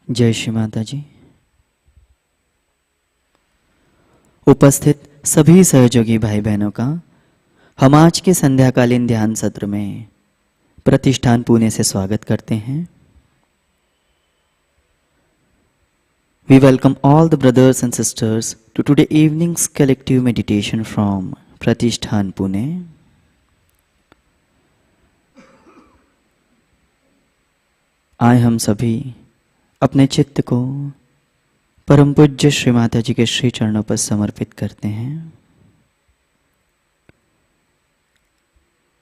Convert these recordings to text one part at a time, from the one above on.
जय श्री माता जी। उपस्थित सभी सहयोगी भाई बहनों का हम आज के संध्याकालीन ध्यान सत्र में प्रतिष्ठान पुणे से स्वागत करते हैं। We welcome all the brothers and sisters to today evening's collective meditation from Pratishthan Pune. आए हम सभी अपने चित्त को परम पूज्य श्री माता जी के श्री चरणों पर समर्पित करते हैं।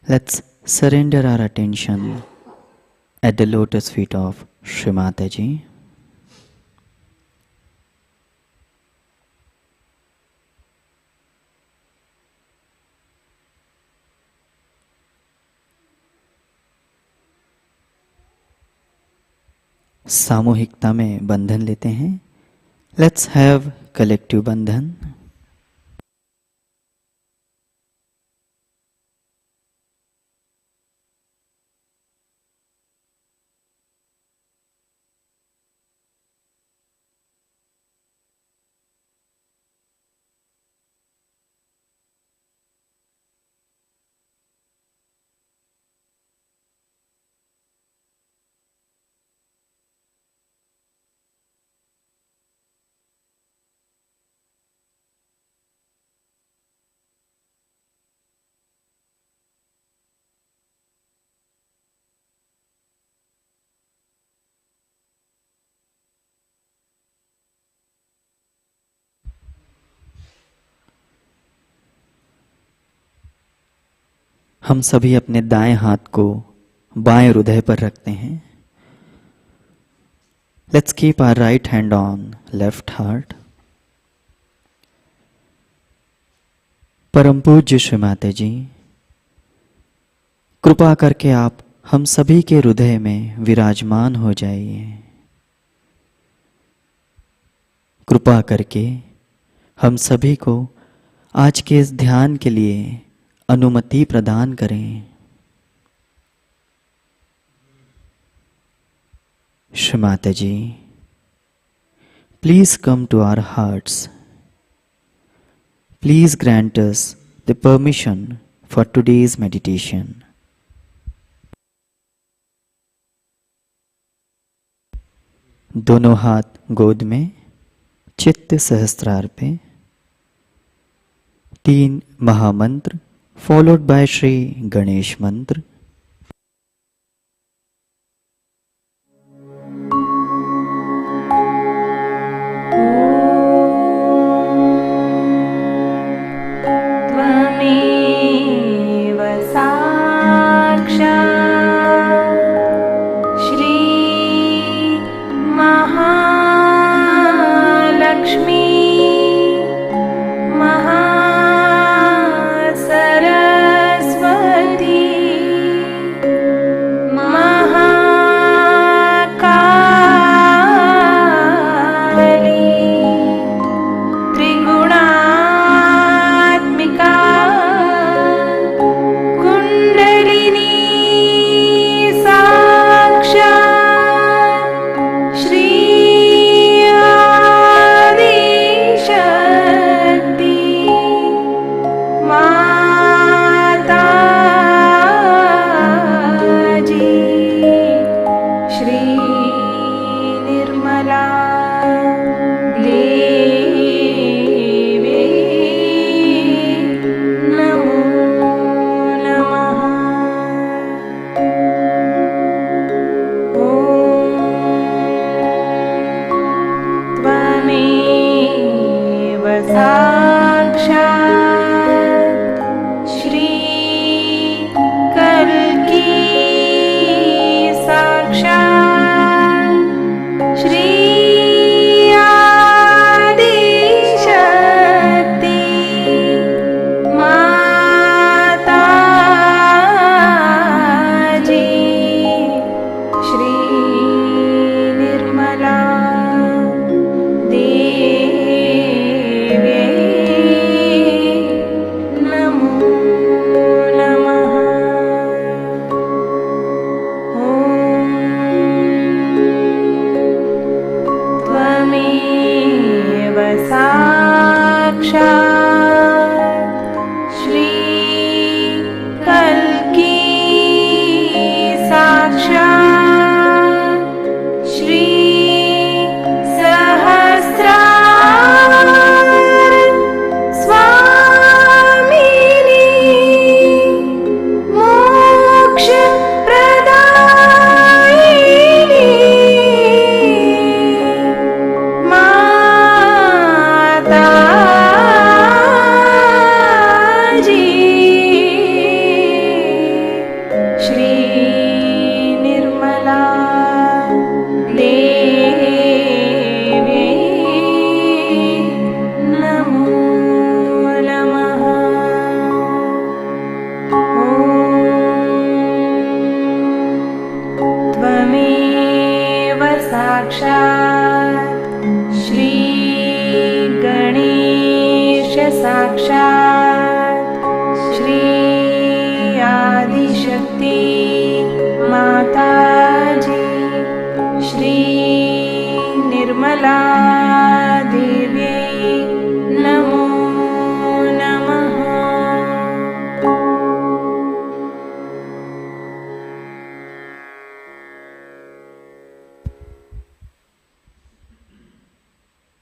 Let's surrender our attention at the lotus feet of Shri Mataji. सामूहिकता में बंधन लेते हैं। लेट्स हैव कलेक्टिव बंधन। हम सभी अपने दाएं हाथ को बाएं हृदय पर रखते हैं। Let's keep our right hand on left heart. परम पूज्य श्री माता जी, कृपा करके आप हम सभी के हृदय में विराजमान हो जाइए। कृपा करके हम सभी को आज के इस ध्यान के लिए अनुमति प्रदान करें। Shri Mataji, please come to our hearts. Please grant us the permission for today's meditation. दोनों हाथ गोद में, चित्त सहस्त्रार पे। 3 महामंत्र फॉलोड बाय श्री गणेश मंत्र।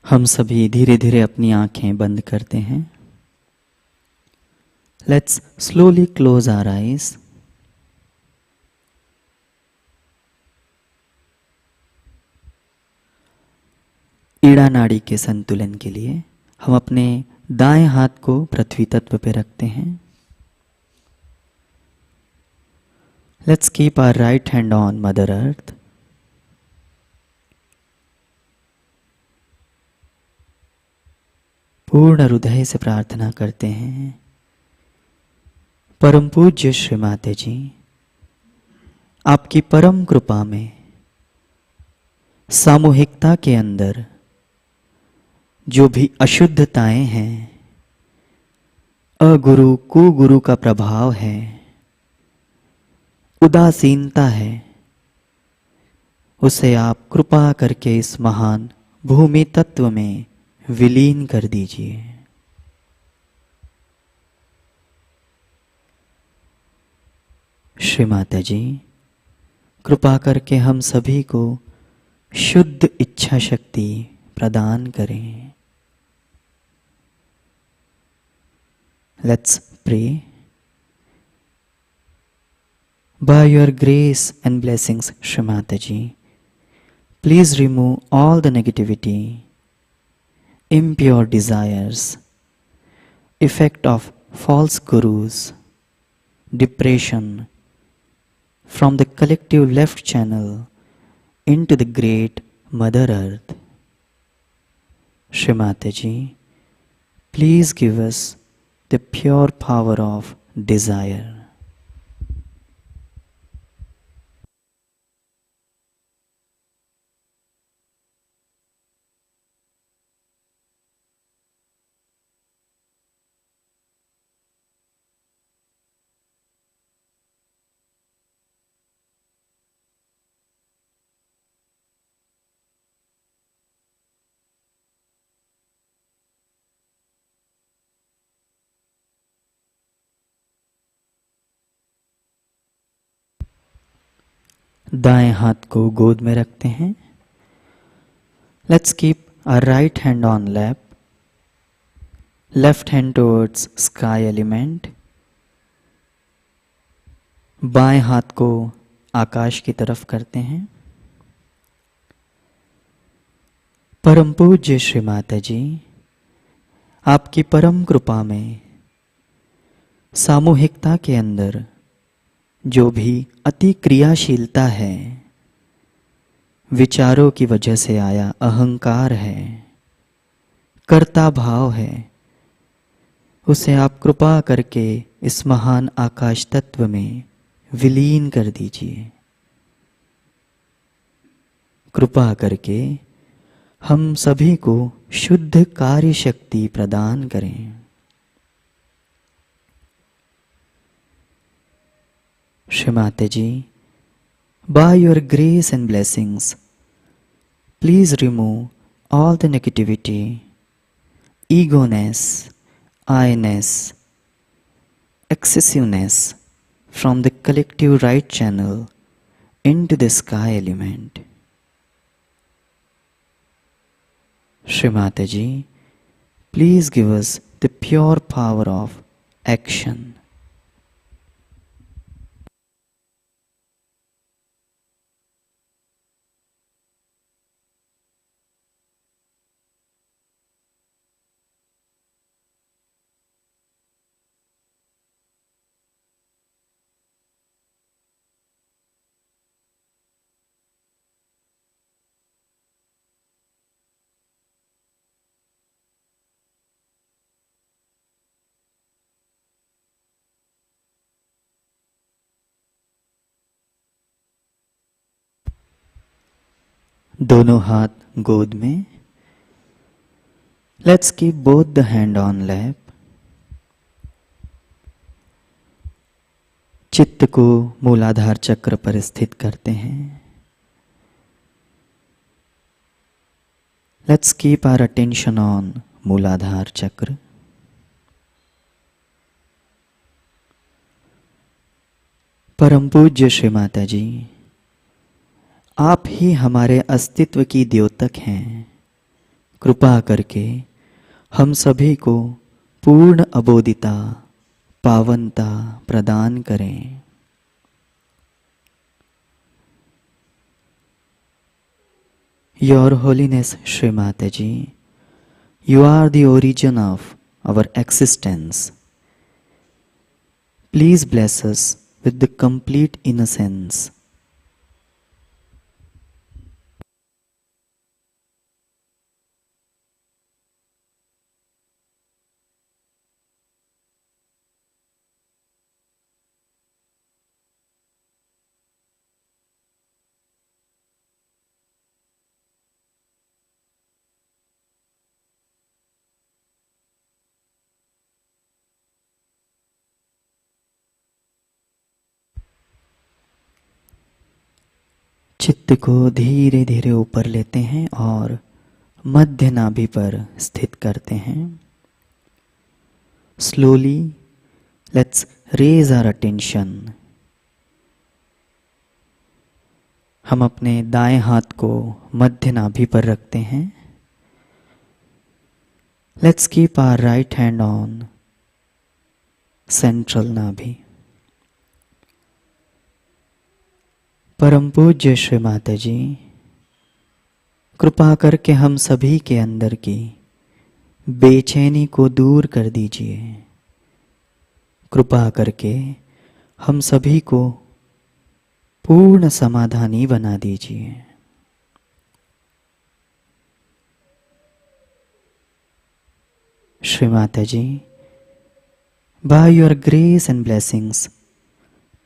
हम सभी धीरे धीरे अपनी आंखें बंद करते हैं। Let's slowly close our eyes. ईड़ा नाड़ी के संतुलन के लिए हम अपने दाएं हाथ को पृथ्वी तत्व पे रखते हैं। Let's keep our right hand on mother earth. पूर्ण हृदय से प्रार्थना करते हैं, परम पूज्य श्री माताजी, आपकी परम कृपा में सामूहिकता के अंदर जो भी अशुद्धताएं हैं, अगुरु कुगुरु का प्रभाव है, उदासीनता है, उसे आप कृपा करके इस महान भूमि तत्व में विलीन कर दीजिए। श्री माता जी, कृपा करके हम सभी को शुद्ध इच्छा शक्ति प्रदान करें। Let's pray. By your grace and blessings, Shri Mataji, please remove all the negativity, impure desires, effect of false gurus, depression from the collective left channel into the great Mother Earth. Shri Mataji, please give us the pure power of desire. दाएं हाथ को गोद में रखते हैं। Let's keep our right hand on lap, left hand towards sky element, बाएं हाथ को आकाश की तरफ करते हैं। परम पूज्य श्री माता जी, आपकी परम कृपा में सामूहिकता के अंदर जो भी अति क्रियाशीलता है, विचारों की वजह से आया अहंकार है, कर्ता भाव है, उसे आप कृपा करके इस महान आकाश तत्व में विलीन कर दीजिए। कृपा करके हम सभी को शुद्ध कार्य शक्ति प्रदान करें। श्री माता जी, by your grace and blessings, please remove all the negativity, egoness, I-ness, excessiveness from the collective right channel into the sky element. Shri Mataji, please give us the pure power of action. दोनों हाथ गोद में। Let's keep both the hand on lap. चित्त को मूलाधार चक्र पर स्थित करते हैं। Let's keep our attention on मूलाधार चक्र। परम पूज्य श्री माता जी, आप ही हमारे अस्तित्व की द्योतक हैं। कृपा करके हम सभी को पूर्ण अबोधिता, पावनता प्रदान करें। Your Holiness Shri Mataji, you are the origin of our existence. Please bless us with the complete innocence. चित्त को धीरे धीरे ऊपर लेते हैं और मध्य नाभि पर स्थित करते हैं। Slowly let's raise our attention. हम अपने दाएं हाथ को मध्य नाभि पर रखते हैं। Let's keep our right hand on central nabhi. परम पूज्य श्री माताजी, कृपा करके हम सभी के अंदर की बेचैनी को दूर कर दीजिए। कृपा करके हम सभी को पूर्ण समाधानी बना दीजिए। श्री माताजी, by your grace and blessings,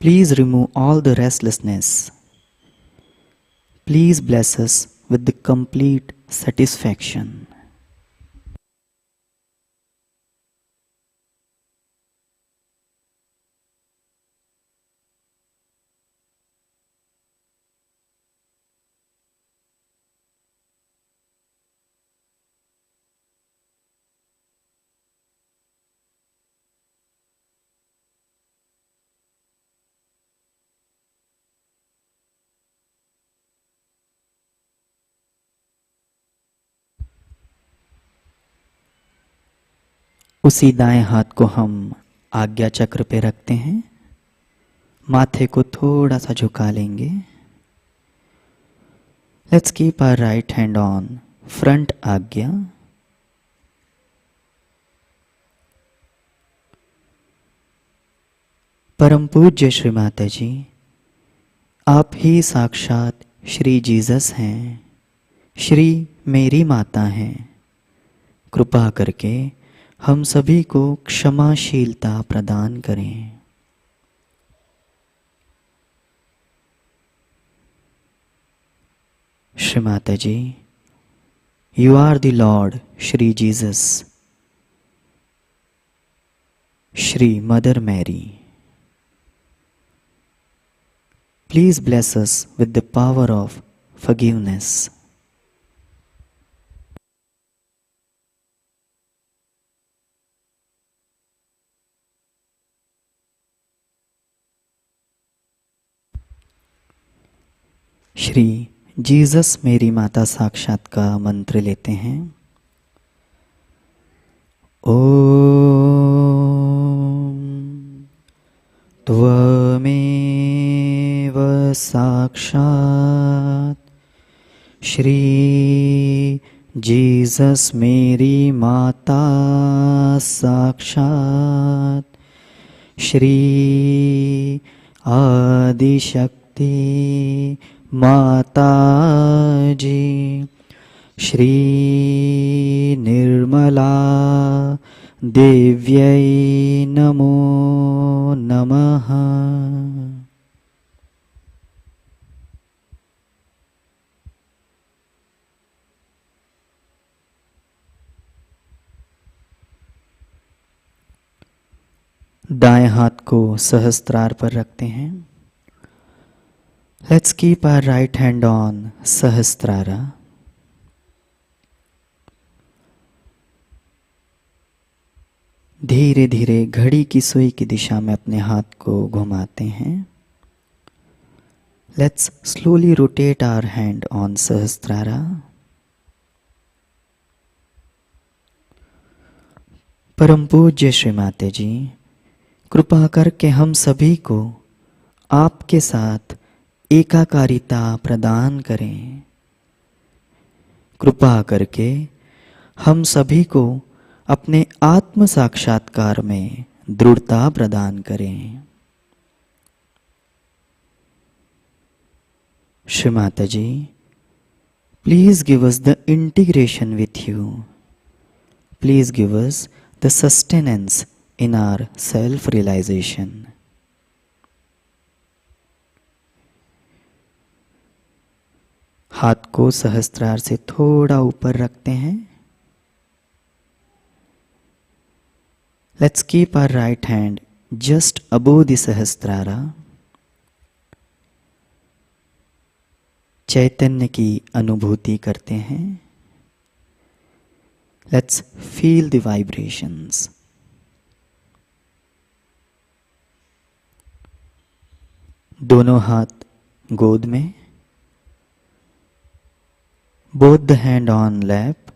please remove all the restlessness. Please bless us with the complete satisfaction. उसी दाएं हाथ को हम आज्ञा चक्र पे रखते हैं। माथे को थोड़ा सा झुका लेंगे। Let's keep our right hand on front Agnya. परम पूज्य श्री माताजी, आप ही साक्षात श्री जीसस हैं। श्री मेरी माता हैं। कृपा करके हम सभी को क्षमाशीलता प्रदान करें। Shri Mataji, you are the lord Shri Jesus, Shri mother Mary. Please bless us with the power of forgiveness. Shri Jesus मेरी माता साक्षात का मंत्र लेते हैं। ओम त्वमेव साक्षात श्री जीसस मेरी माता साक्षात श्री आदिशक्ति माताजी श्री निर्मला देव्यै नमो नमः। दाएं हाथ को सहस्त्रार पर रखते हैं। Let's keep our right hand on Sahasrara. धीरे धीरे घड़ी की सुई की दिशा में अपने हाथ को घुमाते हैं। Let's slowly rotate our hand on Sahasrara. परम पूज्य श्री माताजी, कृपा करके हम सभी को आपके साथ एकाकारिता प्रदान करें। कृपा करके हम सभी को अपने आत्म साक्षात्कार में दृढ़ता प्रदान करें। श्री माताजी, please give us the integration with you. Please give us the sustenance in our self-realization. हाथ को सहस्त्रार से थोड़ा ऊपर रखते हैं। Let's keep our right hand just above the सहस्त्रारा. चैतन्य की अनुभूति करते हैं। Let's feel the vibrations. दोनों हाथ गोद में, both the hand on lap,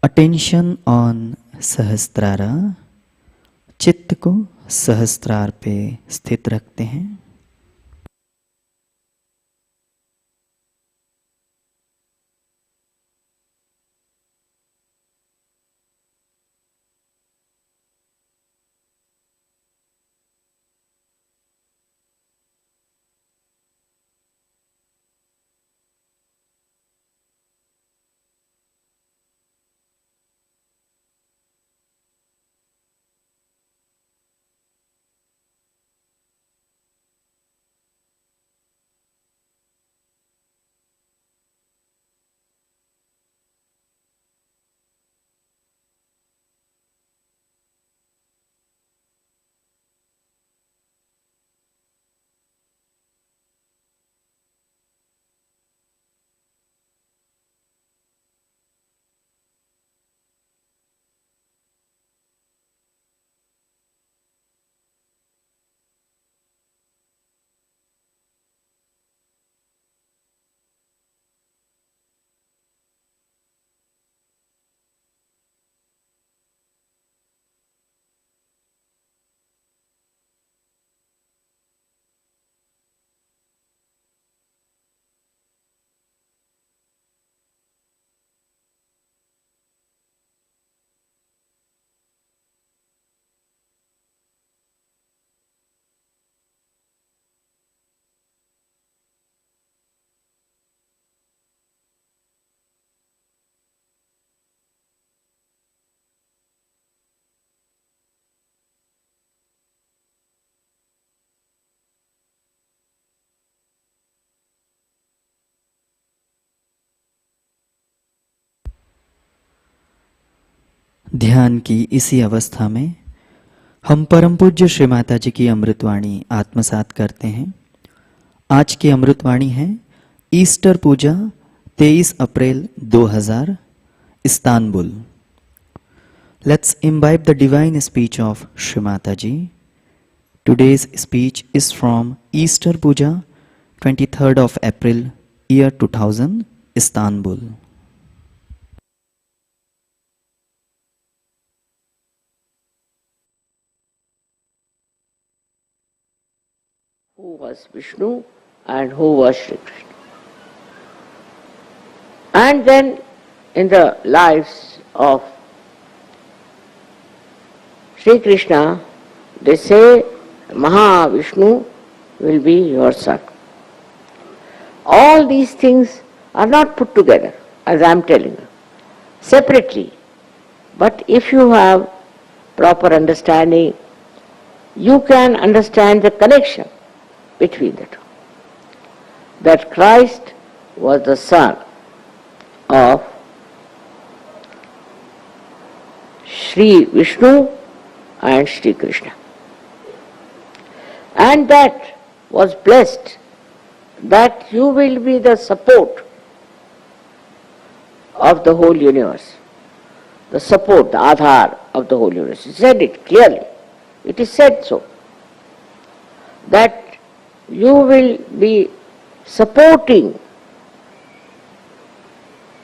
attention on सहस्त्रारा। चित्त को सहस्त्रार पे स्थित रखते हैं। ध्यान की इसी अवस्था में हम परम पूज्य श्री माताजी की अमृतवाणी आत्मसात करते हैं। आज की अमृतवाणी है Easter puja 23 April 2000 Istanbul. Let's imbibe the divine speech of Shri Mataji. Today's speech is from Easter puja 23rd of April year 2000 Istanbul. Who was Vishnu and who was Shri Krishna. And then in the lives of Shri Krishna, they say Mahavishnu will be your son. All these things are not put together, as I am telling you, separately. But if you have proper understanding, you can understand the connection between the two. That Christ was the son of Shri Vishnu and Shri Krishna. And that was blessed that you will be the support of the whole universe. The support, the Aadhar of the whole universe. He said it clearly. It is said so. That you will be supporting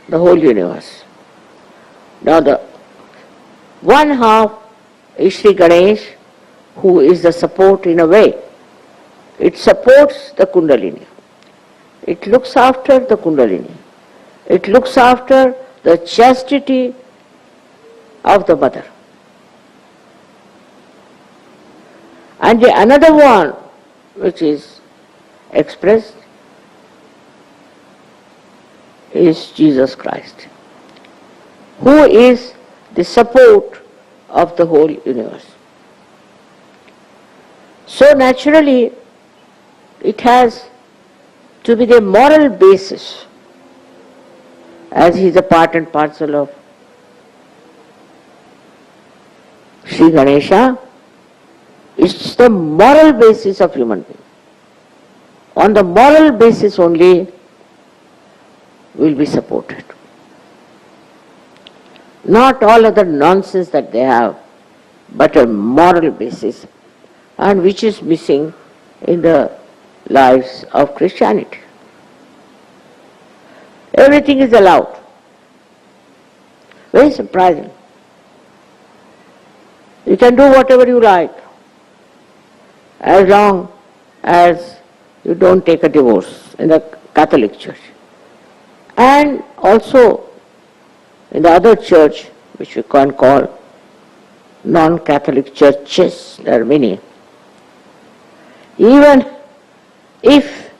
the whole universe. Now the one half is Shri Ganesh, who is the support in a way. It supports the Kundalini. It looks after the Kundalini. It looks after the chastity of the mother. And the another one which is expressed is Jesus Christ, who is the support of the whole universe. So naturally, it has to be the moral basis, as he is a part and parcel of Shri Ganesha. It's the moral basis of human being. on the moral basis only will be supported. Not all other nonsense that they have, but a moral basis, and which is missing in the lives of Christianity. Everything is allowed. Very surprising. You can do whatever you like, as long as you don't take a divorce in the Catholic Church. And also in the other church, which we can call non-Catholic churches, there are many. Even if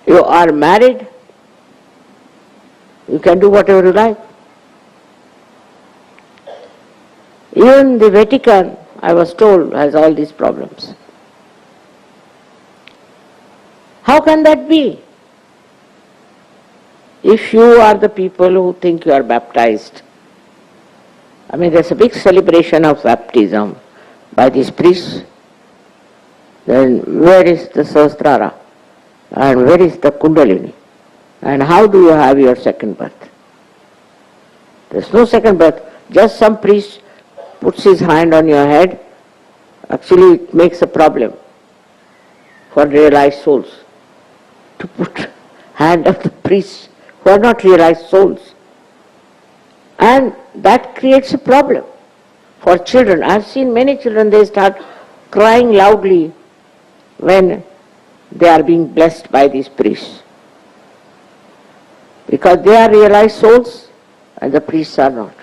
you are married, you can do whatever you like. Even the Vatican, I was told, has all these problems. How can that be? If you are the people who think you are baptized, I mean, there's a big celebration of baptism by these priests, then where is the Sahasrara? And where is the Kundalini? And how do you have your second birth? There's no second birth. Just some priest puts his hand on your head. Actually, it makes a problem for realized souls to put hand of the priests who are not realized souls. And that creates a problem for children. I've seen many children, they start crying loudly when they are being blessed by these priests, because they are realized souls and the priests are not.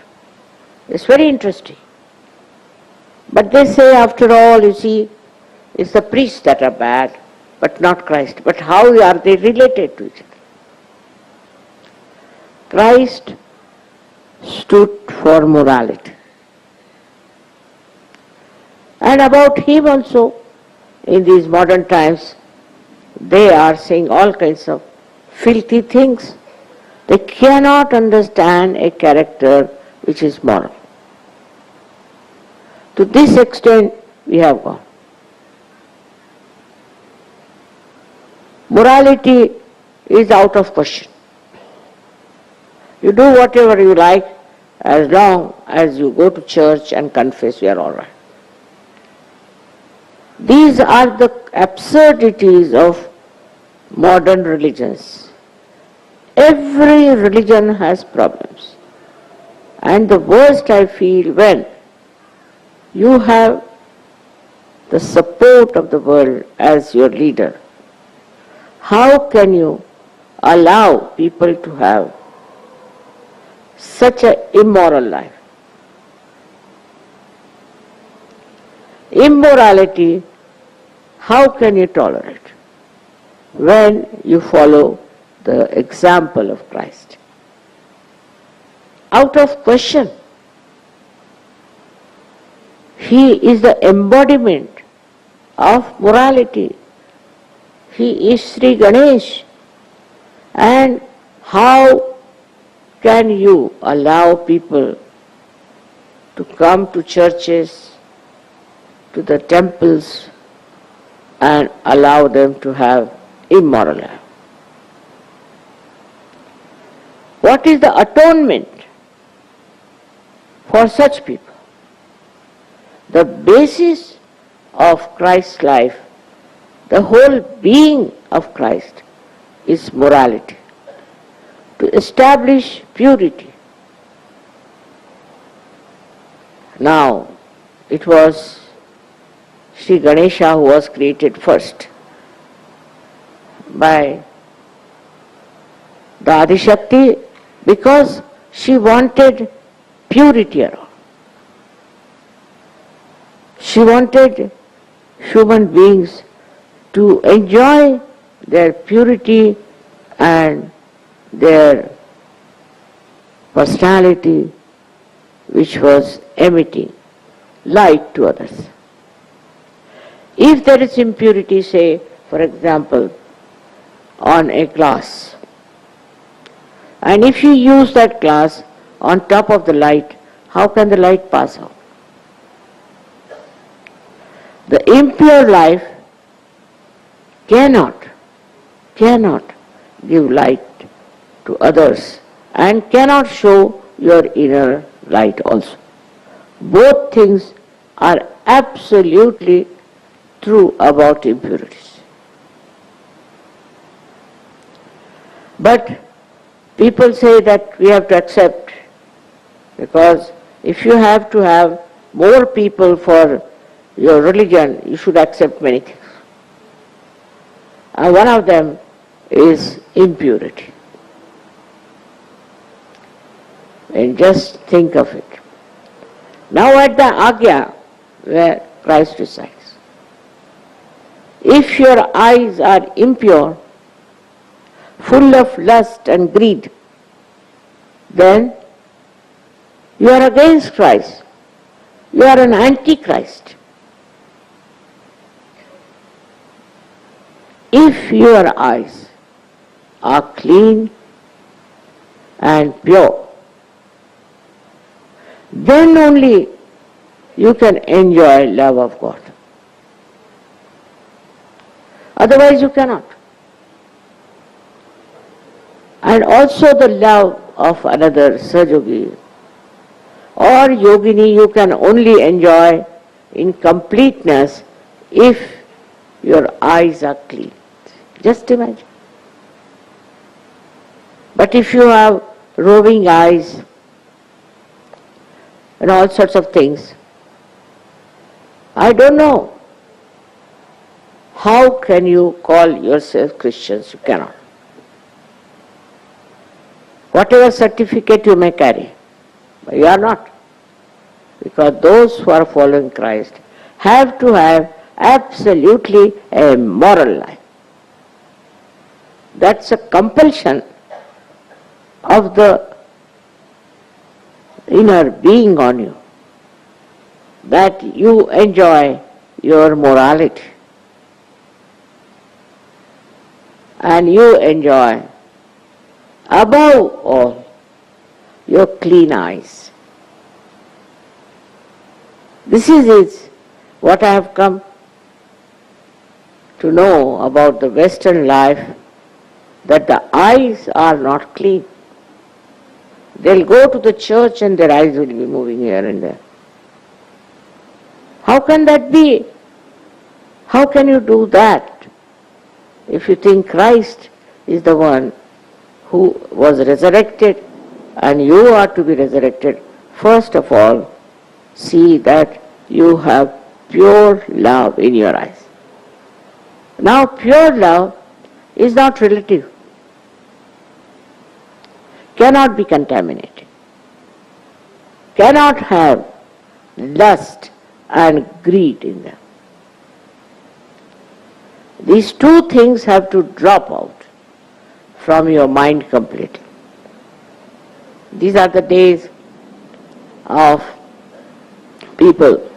It's very interesting. But they say, after all, you see, it's the priests that are bad, but not Christ. But how are they related to each other? Christ stood for morality. And about him also, in these modern times, they are saying all kinds of filthy things. They cannot understand a character which is moral. To this extent we have gone. Morality is out of question. You do whatever you like, as long as you go to church and confess, you are all right. These are the absurdities of modern religions. Every religion has problems. And the worst I feel when you have the support of the world as your leader. How can you allow people to have such an immoral life? Immorality, how can you tolerate when you follow the example of Christ? Out of question. He is the embodiment of morality. He is Shri Ganesh. And how can you allow people to come to churches, to the temples, and allow them to have immoral life? What is the atonement for such people? The basis of Christ's life, the whole being of Christ, is morality. To establish purity. Now, it was Shri Ganesha who was created first by the Adishakti, because she wanted purity around. She wanted human beings to enjoy their purity and their personality, which was emitting light to others. If there is impurity, say, for example, on a glass, and if you use that glass on top of the light, how can the light pass out? The impure life cannot give light to others and cannot show your inner light also. Both things are absolutely true about impurities. But people say that we have to accept, because if you have to have more people for your religion, you should accept many things. And one of them is impurity. And just think of it. Now at the Agya, where Christ resides, if your eyes are impure, full of lust and greed, then you are against Christ. You are an antichrist. If your eyes are clean and pure, then only you can enjoy love of God. Otherwise you cannot. And also the love of another Sahajayogi or Yogini you can only enjoy in completeness if your eyes are clean. Just imagine. But if you have roving eyes and all sorts of things, I don't know, how can you call yourself Christians? You cannot. Whatever certificate you may carry, but you are not. Because those who are following Christ have to have absolutely a moral life. That's a compulsion of the inner being on you, that you enjoy your morality and you enjoy above all your clean eyes. This is what I have come to know about the Western life, that the eyes are not clean. They'll go to the church and their eyes will be moving here and there. How can that be? How can you do that if you think Christ is the one who was resurrected and you are to be resurrected? First of all, see that you have pure love in your eyes. Now, pure love is not relative, cannot be contaminated, cannot have lust and greed in them. These two things have to drop out from your mind completely. These are the days of people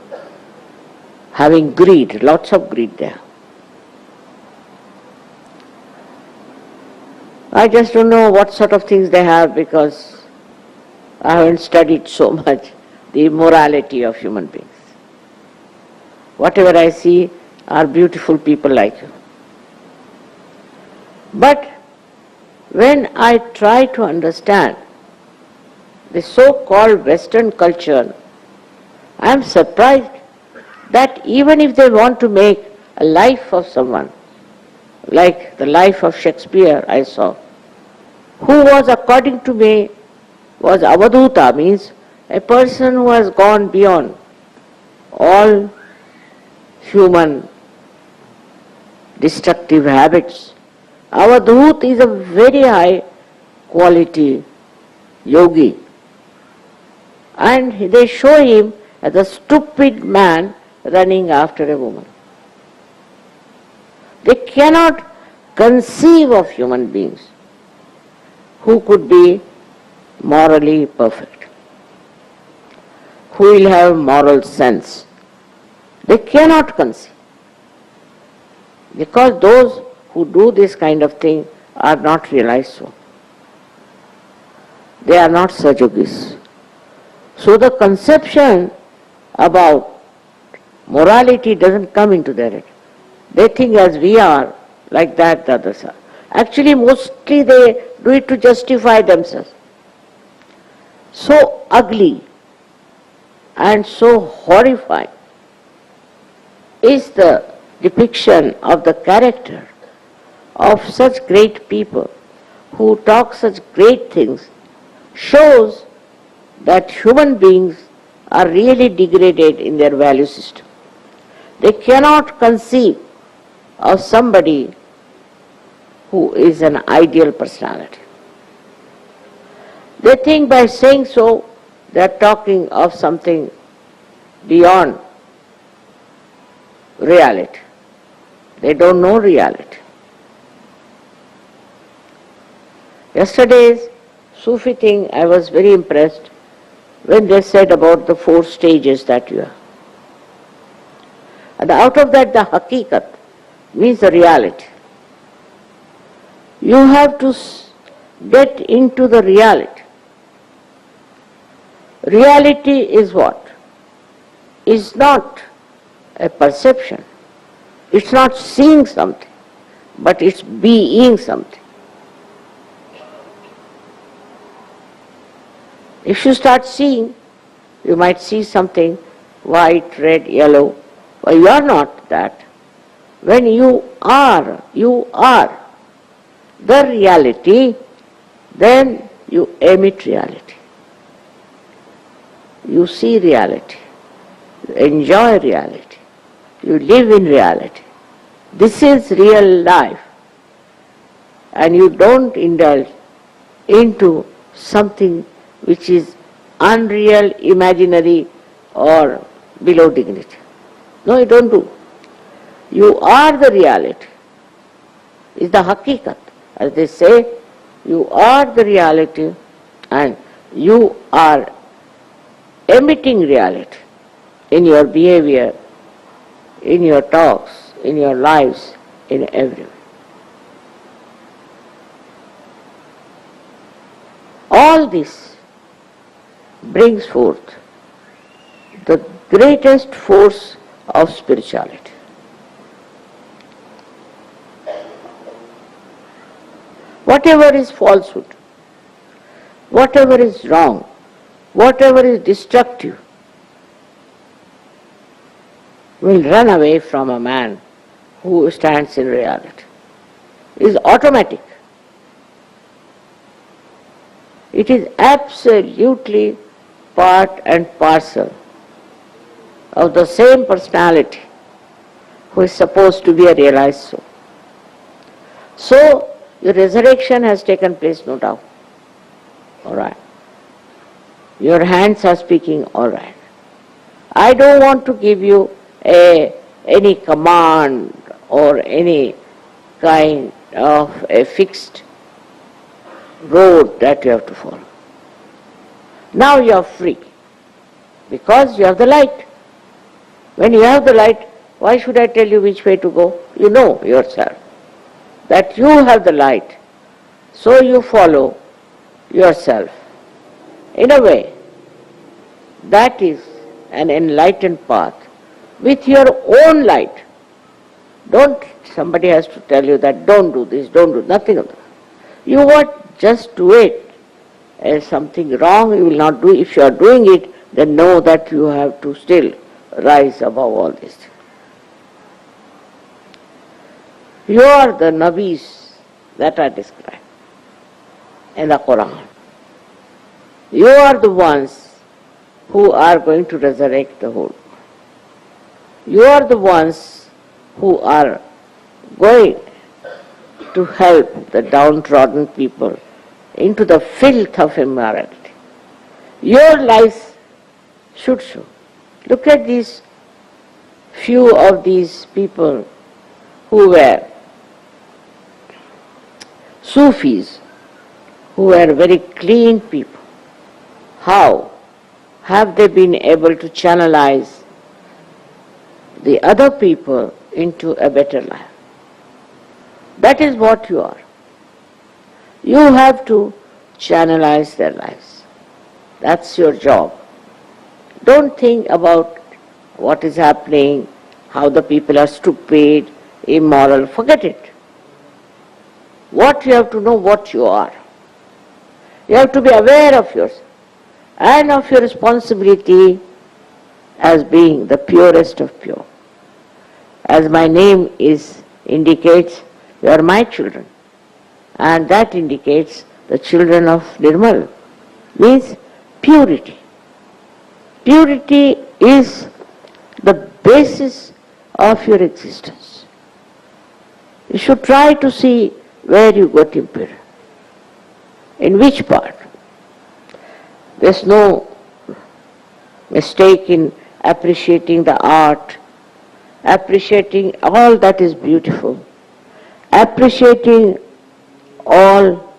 having greed, lots of greed there. I just don't know what sort of things they have, because I haven't studied so much the morality of human beings. Whatever I see are beautiful people like you. But when I try to understand the so-called Western culture, I am surprised that even if they want to make a life of someone, like the life of Shakespeare I saw, who was, according to me, was avadhuta, means a person who has gone beyond all human destructive habits. Avadhut is a very high quality yogi, and they show him as a stupid man running after a woman. They cannot conceive of human beings who could be morally perfect, who will have moral sense. They cannot conceive, because those who do this kind of thing are not realized so. They are not Sahajayogis. So the conception about morality doesn't come into their head. They think as we are, like that the others are. Actually, mostly they do it to justify themselves. So ugly and so horrifying is the depiction of the character of such great people who talk such great things, shows that human beings are really degraded in their value system. They cannot conceive of somebody who is an ideal personality. They think by saying so, they are talking of something beyond reality. They don't know reality. Yesterday's Sufi thing, I was very impressed when they said about the 4 stages that you are. And out of that, the hakikat means the reality. You have to get into the reality. Reality is what? Is not a perception. It's not seeing something, but it's being something. If you start seeing, you might see something white, red, yellow. Well, you are not that. When you are the reality, then you emit reality. You see reality. You enjoy reality. You live in reality. This is real life. And you don't indulge into something which is unreal, imaginary, or below dignity. No, you don't do. You are the reality. It's the hakikat. As they say, you are the reality and you are emitting reality in your behavior, in your talks, in your lives, in everywhere. All this brings forth the greatest force of spirituality. Whatever is falsehood, whatever is wrong, whatever is destructive, will run away from a man who stands in reality. It is automatic. It is absolutely part and parcel of the same personality who is supposed to be a realized soul. So, the resurrection has taken place, no doubt. All right. Your hands are speaking, all right. I don't want to give you any command or any kind of a fixed road that you have to follow. Now you are free because you have the light. When you have the light, why should I tell you which way to go? You know yourself that you have the light, so you follow yourself. In a way, that is an enlightened path with your own light. Somebody has to tell you that don't do this, don't do nothing of that. You what? Just do it. As something wrong you will not do. If you are doing it, then know that you have to still rise above all this. You are the Nabis that are described in the Quran. You are the ones who are going to resurrect the whole. You are the ones who are going to help the downtrodden people into the filth of immorality. Your lives should show. Look at these few of these people who were Sufis, who were very clean people. How have they been able to channelize the other people into a better life? That is what you are. You have to channelize their lives. That's your job. Don't think about what is happening, how the people are stupid, immoral. Forget it. What you have to know what you are. You have to be aware of yourself and of your responsibility as being the purest of pure. As my name indicates, you are my children. And that indicates the children of Nirmal, means purity. Purity is the basis of your existence. You should try to see where you got impure. In which part? There's no mistake in appreciating the art, appreciating all that is beautiful, appreciating all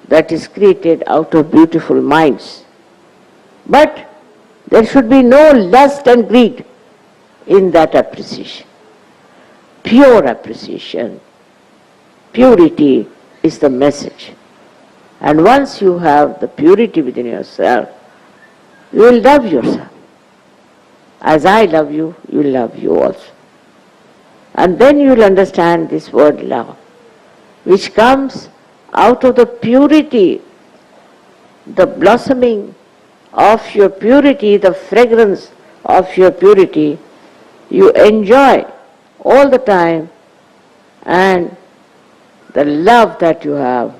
that is created out of beautiful minds. But there should be no lust and greed in that appreciation. Pure appreciation, purity is the message. And once you have the purity within yourself, you will love yourself. As I love you, you will love you also. And then you will understand this word love, which comes out of the purity, the blossoming of your purity, the fragrance of your purity, you enjoy all the time, and the love that you have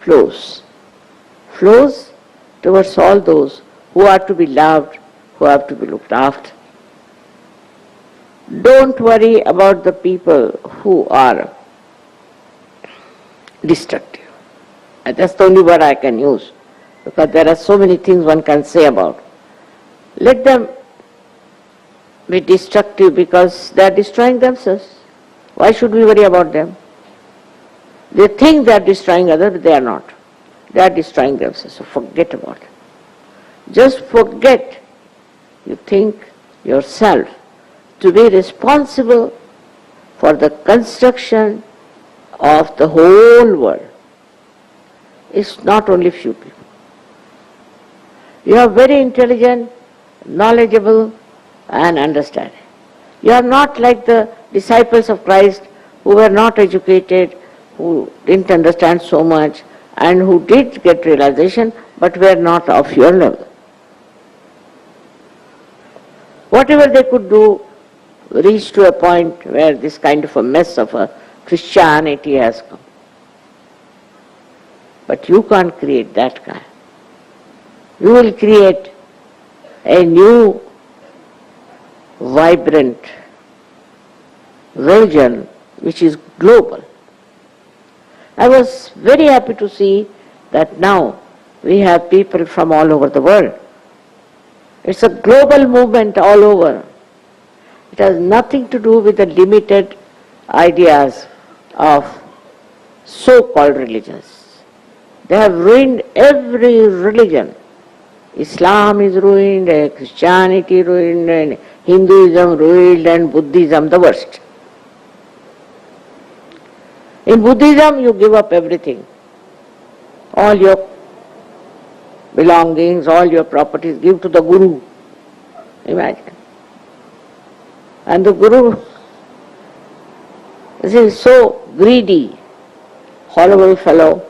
flows towards all those who are to be loved, who have to be looked after. Don't worry about the people who are destructive. And that's the only word I can use, because there are so many things one can say about. Let them be destructive because they are destroying themselves. Why should we worry about them? They think they are destroying others, but they are not. They are destroying themselves, so forget about it. Just forget you think yourself to be responsible for the construction of the whole world. It's not only few people. You are very intelligent, knowledgeable, and understanding. You are not like the disciples of Christ who were not educated, who didn't understand so much, and who did get realization, but were not of your level. Whatever they could do reached to a point where this kind of a mess of a Christianity has come. But you can't create that kind. You will create a new, vibrant religion which is global. I was very happy to see that now we have people from all over the world. It's a global movement all over. It has nothing to do with the limited ideas of so-called religions. They have ruined every religion. Islam is ruined, Christianity ruined, and Hinduism ruined, and Buddhism the worst. In Buddhism you give up everything. All your belongings, all your properties, give to the Guru. Imagine. And the Guru is so greedy, horrible fellow.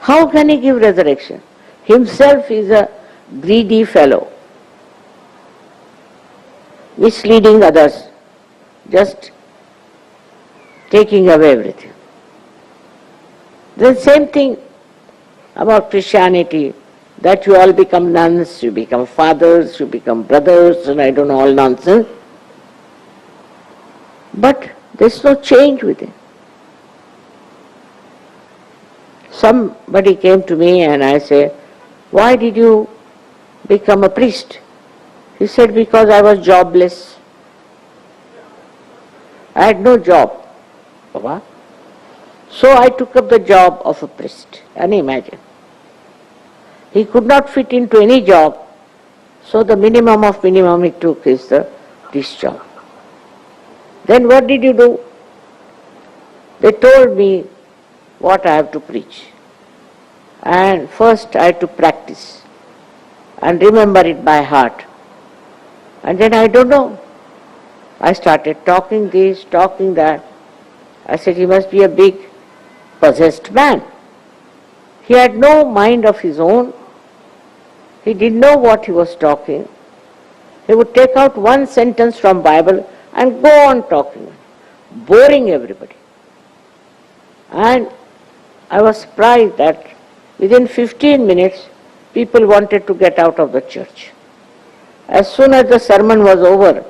How can he give resurrection? Himself is a greedy fellow, misleading others, just taking away everything. The same thing about Christianity, that you all become nuns, you become fathers, you become brothers, and I don't know, all nonsense. But there's no change within. Somebody came to me and I say, why did you become a priest? He said, because I was jobless. I had no job. Baba. So I took up the job of a priest. And imagine. He could not fit into any job, so the minimum of minimum he took is this job. Then what did you do? They told me what I have to preach. And first I had to practice and remember it by heart. And then I don't know. I started talking this, talking that. I said, he must be a big possessed man. He had no mind of his own. He didn't know what he was talking. He would take out one sentence from Bible and go on talking, boring everybody. And I was surprised that within 15 minutes, people wanted to get out of the church. As soon as the sermon was over,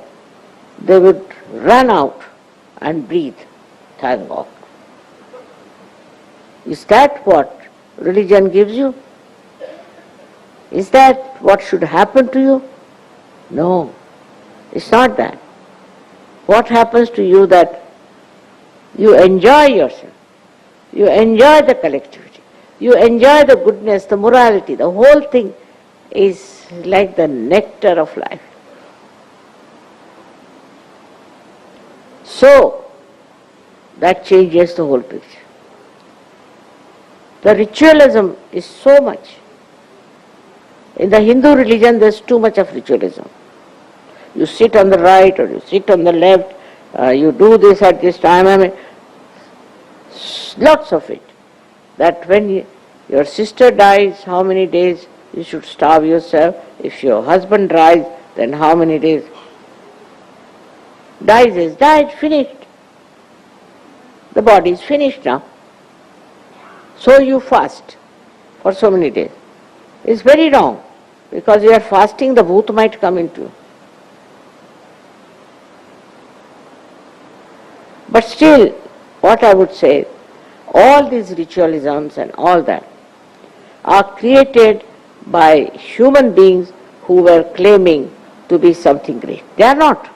they would run out and breathe, thank God. Is that what religion gives you? Is that what should happen to you? No, it's not that. What happens to you that you enjoy yourself, you enjoy the collectivity, you enjoy the goodness, the morality, the whole thing is like the nectar of life. So, that changes the whole picture. The ritualism is so much. In the Hindu religion, there's too much of ritualism. You sit on the right or you sit on the left, you do this at this time, lots of it. That when your sister dies, how many days you should starve yourself. If your husband dies, then how many days? Dies is died, finished. The body is finished now. So you fast for so many days. It's very wrong, because you are fasting, the bhoot might come into you. But still, what I would say, all these ritualisms and all that are created by human beings who were claiming to be something great. They are not.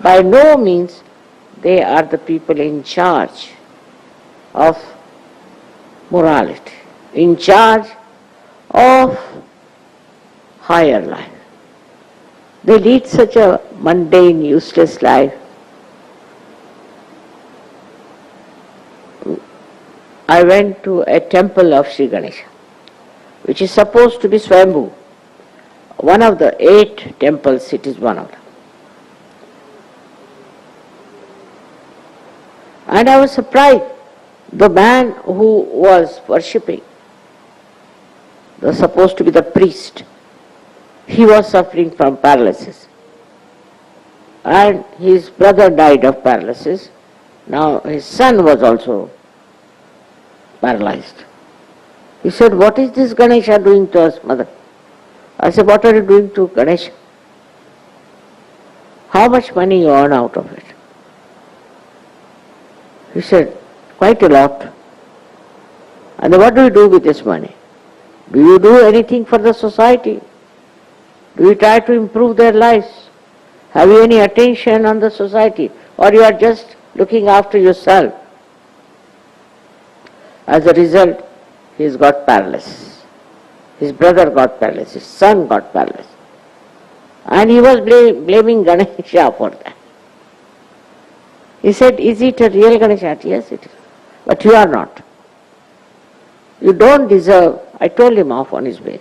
By no means they are the people in charge of morality, in charge of higher life. They lead such a mundane, useless life. I went to a temple of Shri Ganesha, which is supposed to be Swayambhu. One of the 8 temples, it is one of them. And I was surprised. The man who was worshipping, was supposed to be the priest, he was suffering from paralysis. And his brother died of paralysis. Now his son was also paralyzed. He said, "What is this Ganesha doing to us, mother?" I said, "What are you doing to Ganesha? How much money you earn out of it?" He said, "Quite a lot." And then what do you do with this money? Do you do anything for the society? Do you try to improve their lives? Have you any attention on the society? Or you are just looking after yourself? As a result, he's got paralysis. His brother got paralysis, his son got paralysis. And he was blaming Ganesha for that. He said, "Is it a real Ganesha?" "Yes, it is. But you are not. You don't deserve." I told him off on his way.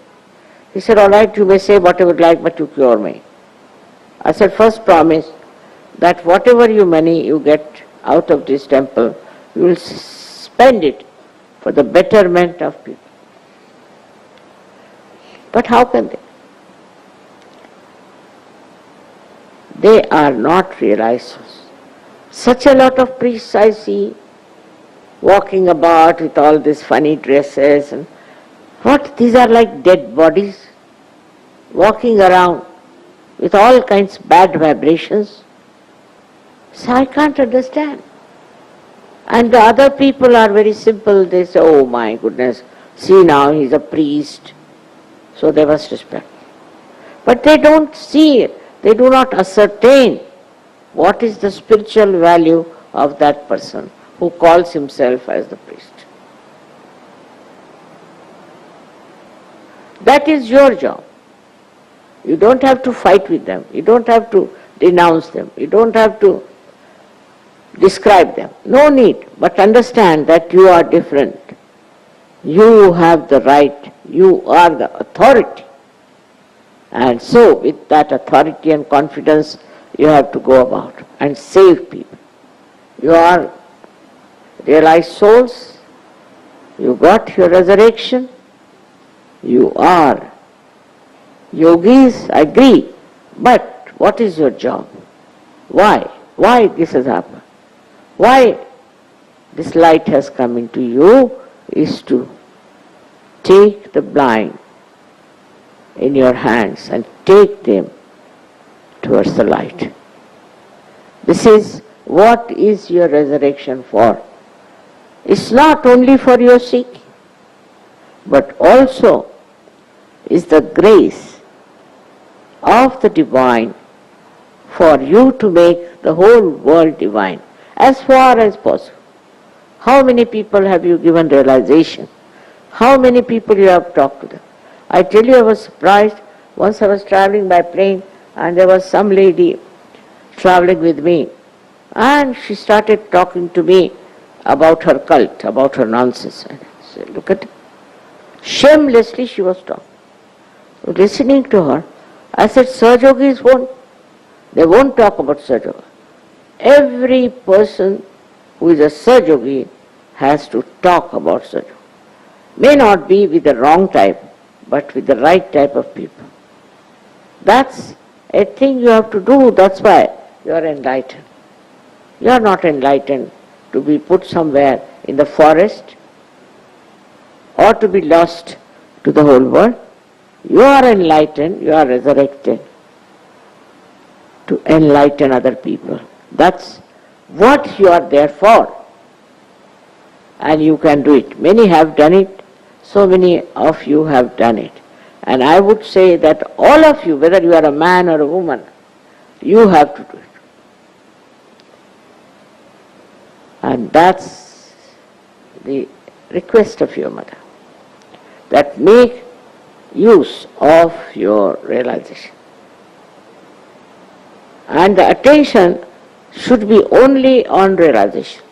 He said, "All right, you may say whatever you like, but you cure me." I said, "First promise that whatever money you get out of this temple, you will spend it for the betterment of people." But how can they? They are not realized. Such a lot of priests I see walking about with all these funny dresses and what? These are like dead bodies walking around with all kinds of bad vibrations. So I can't understand. And the other people are very simple. They say, "Oh my goodness, see now he's a priest, so they must respect." But they don't see it. They do not ascertain what is the spiritual value of that person who calls himself as the priest. That is your job. You don't have to fight with them. You don't have to denounce them. You don't have to describe them. No need. But understand that you are different. You have the right. You are the authority. And so with that authority and confidence, you have to go about and save people. You are realized souls, you got your resurrection, you are yogis, I agree, but what is your job? Why? Why this has happened? Why this light has come into you is to take the blind in your hands and take them towards the light. This is what is your resurrection for. It's not only for your seeking, but also is the grace of the divine for you to make the whole world divine as far as possible. How many people have you given realization? How many people you have talked to them? I tell you, I was surprised. Once I was traveling by plane and there was some lady traveling with me and she started talking to me about her cult, about her nonsense. And I said, look at it. Shamelessly she was talking. Listening to her, I said, Sahajogis they won't talk about Sahajayoga. Every person who is a Sahajogi has to talk about Sahajayoga. May not be with the wrong type, but with the right type of people. That's a thing you have to do. That's why you are enlightened. You are not enlightened to be put somewhere in the forest or to be lost to the whole world. You are enlightened, you are resurrected to enlighten other people. That's what you are there for. And you can do it. Many have done it. So many of you have done it. And I would say that all of you, whether you are a man or a woman, you have to do it. And that's the request of your mother. That make use of your realization. And the attention should be only on realization.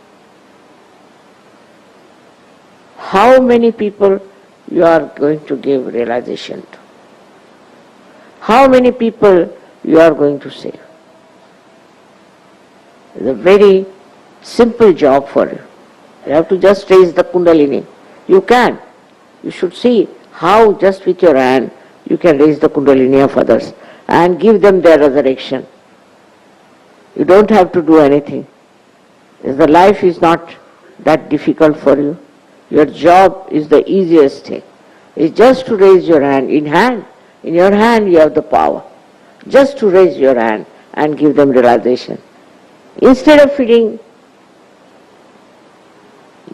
How many people you are going to give realization to? How many people you are going to save? It's a very simple job for you. You have to just raise the Kundalini. You can. You should see how just with your hand you can raise the Kundalini of others and give them their resurrection. You don't have to do anything. The life is not that difficult for you. Your job is the easiest thing. It's just to raise your hand. In your hand you have the power. Just to raise your hand and give them realization. Instead of feeling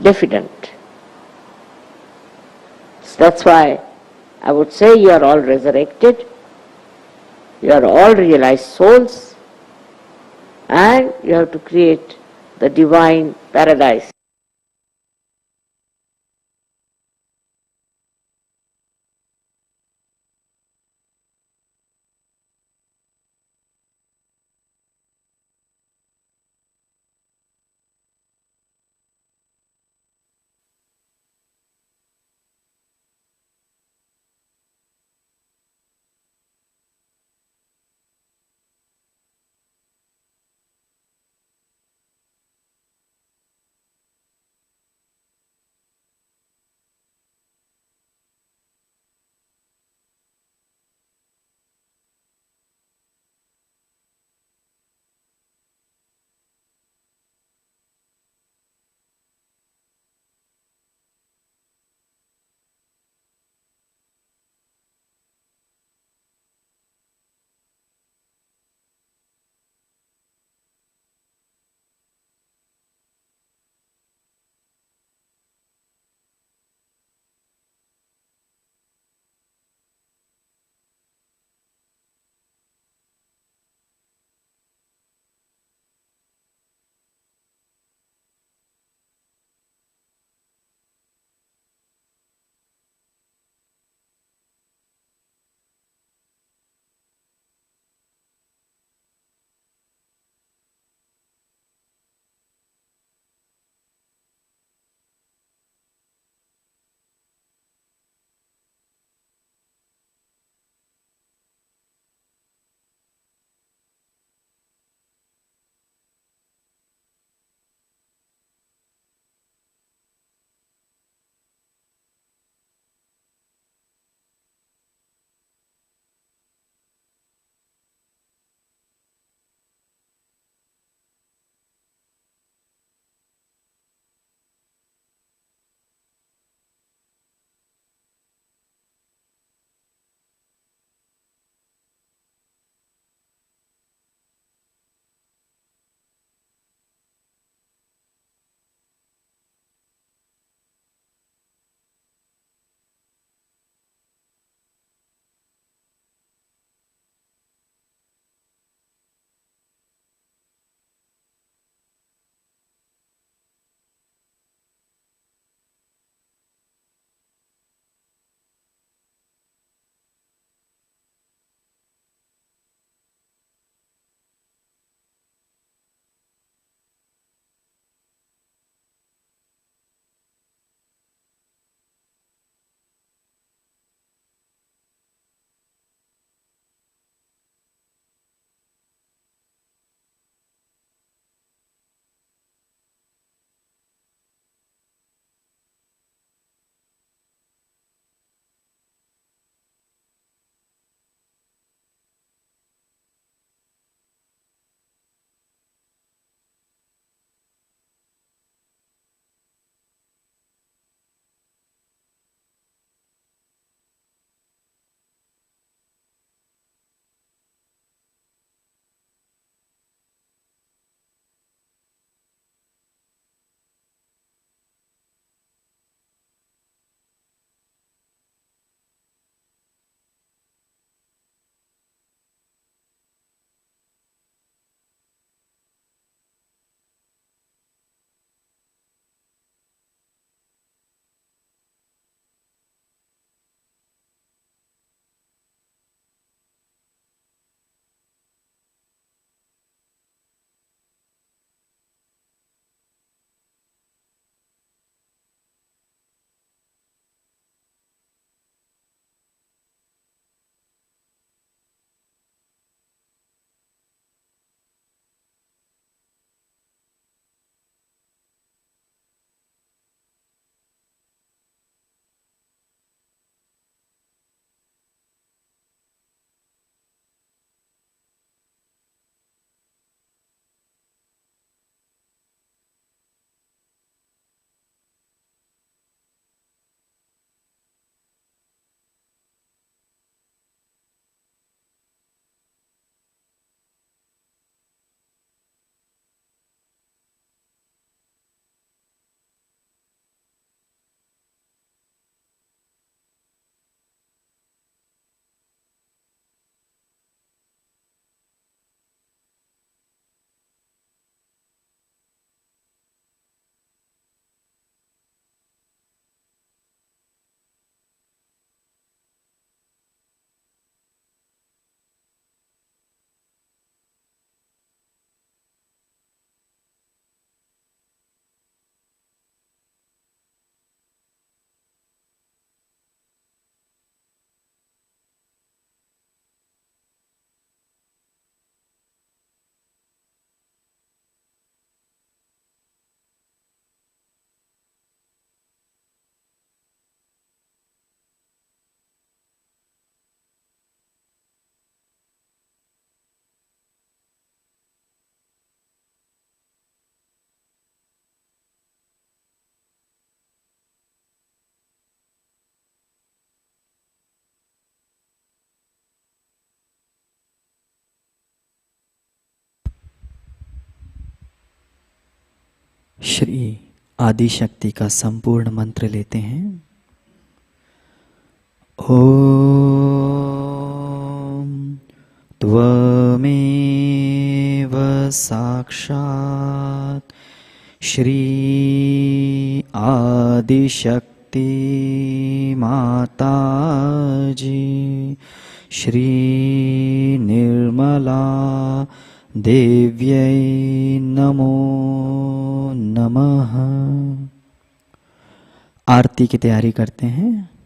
diffident. So that's why I would say you are all resurrected. You are all realized souls. And you have to create the divine paradise. Shri आदि शक्ति का संपूर्ण मंत्र लेते हैं। ओम त्वमेव साक्षात् श्री आदिशक्ति माताजी श्री निर्मला देव्यै नमो नमः। आरती की तैयारी करते हैं।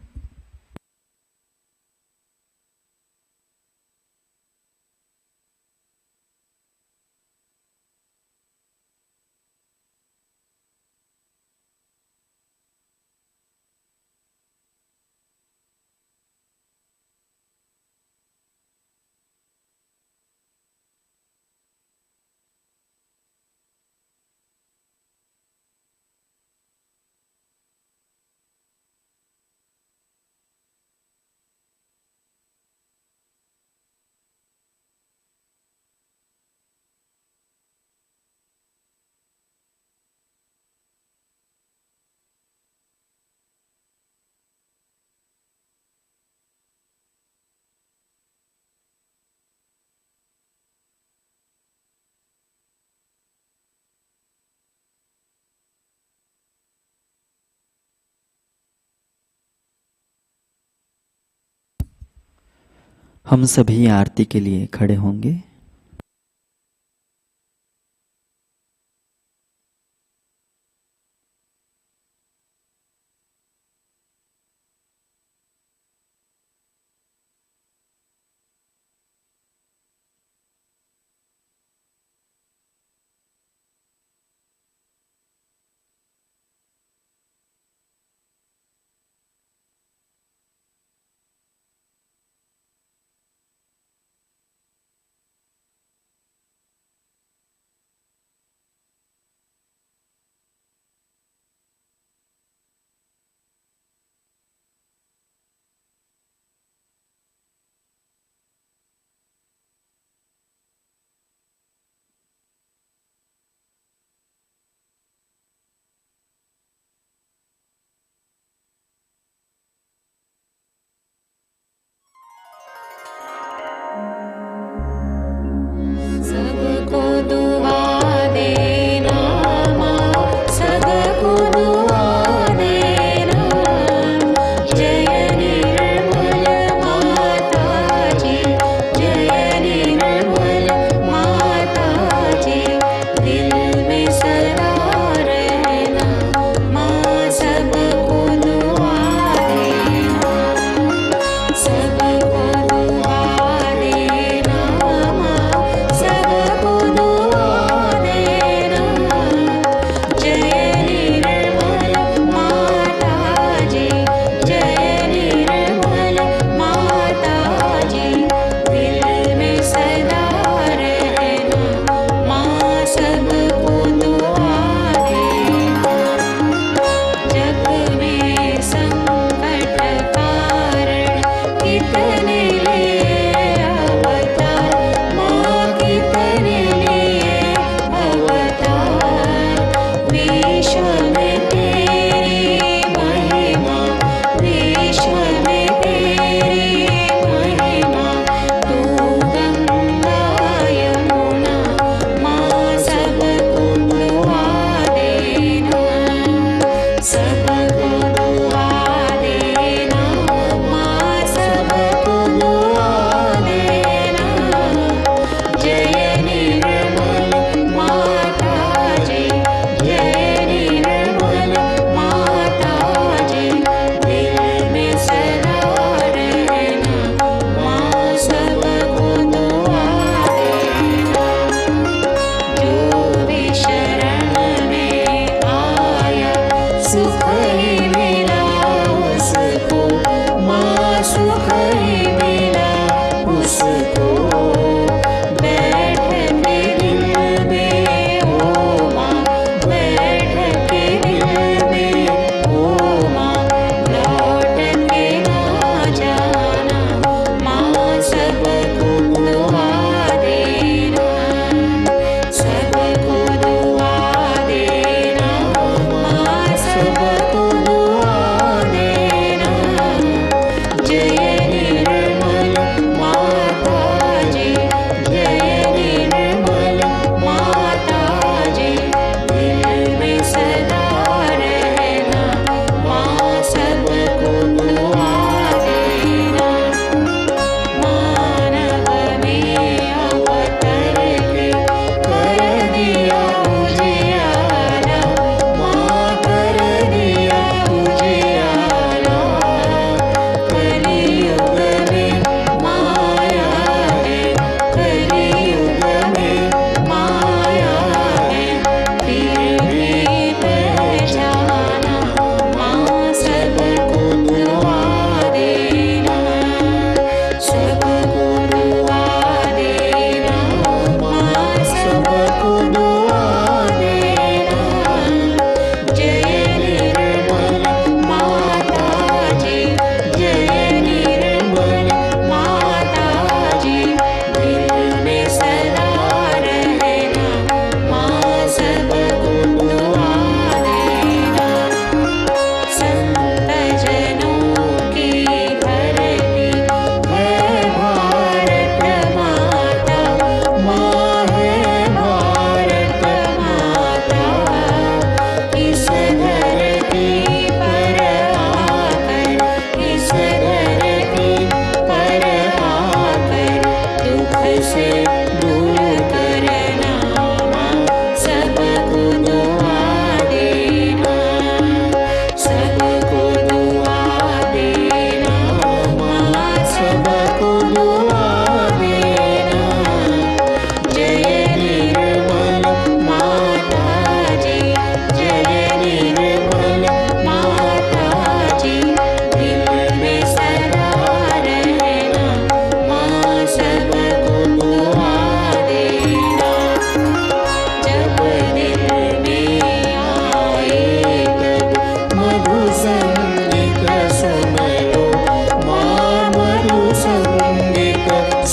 हम सभी आरती के लिए खड़े होंगे।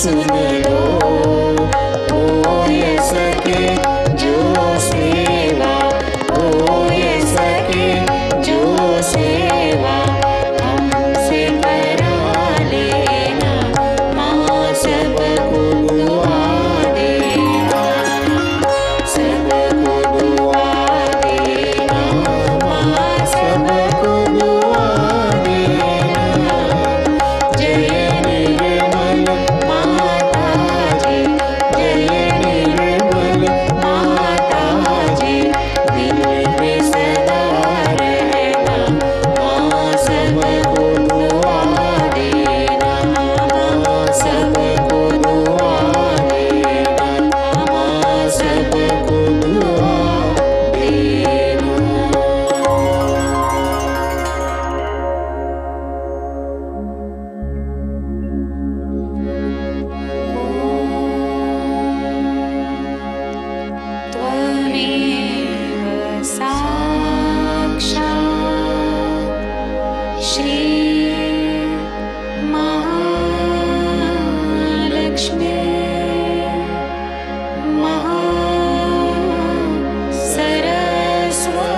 सुन लो, हो ये सके जो सेवा, हो ये सके जो सेवा हमसे करा लेना, माँ सबको दुआ देना, सबको दुआ देना, माँ सबको दुआ देना। जय निर्मल माताजी, जय निर्मल माताजी, दिल में सदा रहना, माँ सबको दुआ देना, माँ सबको दुआ देना, माँ सबको दुआ देना। त्वमेव साक्षात् श्री महालक्ष्मी महासरस्वती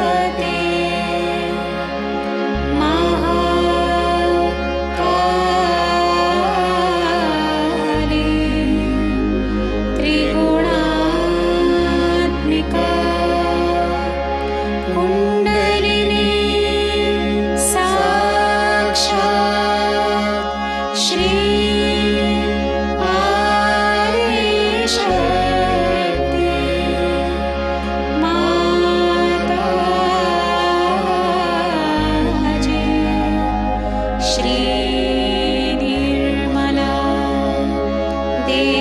महाकाली त्रिगुणात्मिका कुण्डलिनी साक्षात् श्री आदिशक्ति माताजी, श्री निर्मला देव्यै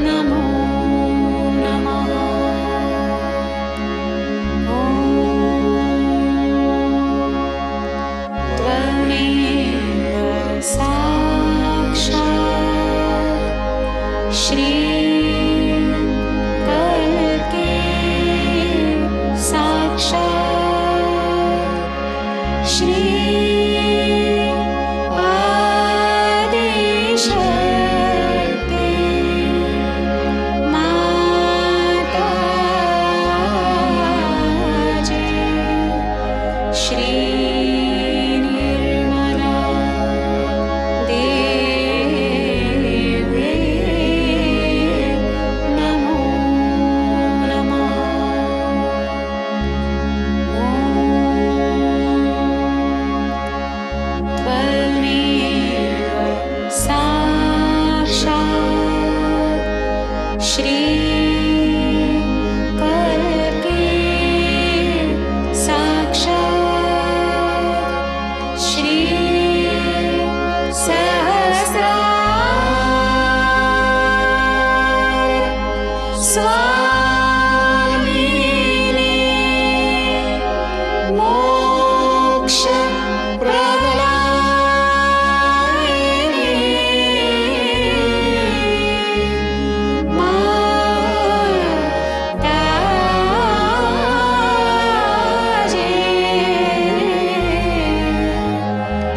नमो नमः। ॐ त्वमेव साक्षात् श्री कल्के साक्षात् श्री आदिशक्ति माताजी, श्री निर्मला देव्यै नमो नमः। त्वमेव साक्षात् श्री कल्के साक्षात् श्री सहस्रार स्वामिनी मोक्ष प्रदायिनी माताजी,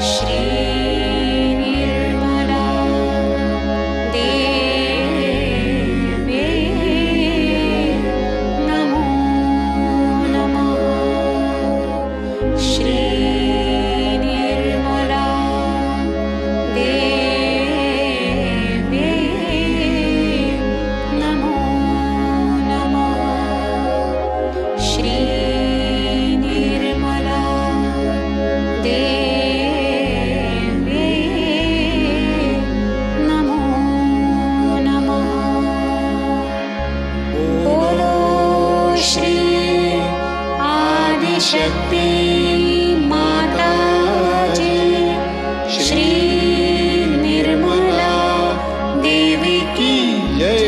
श्री निर्मला देव्यै नमो नमः। श्री निर्मला देव्यै नमो नमः। श्री निर्मला देव्यै नमो नमः। बोलो श्री आदिशक्ति माताजी, श्री निर्मला देवी की जय।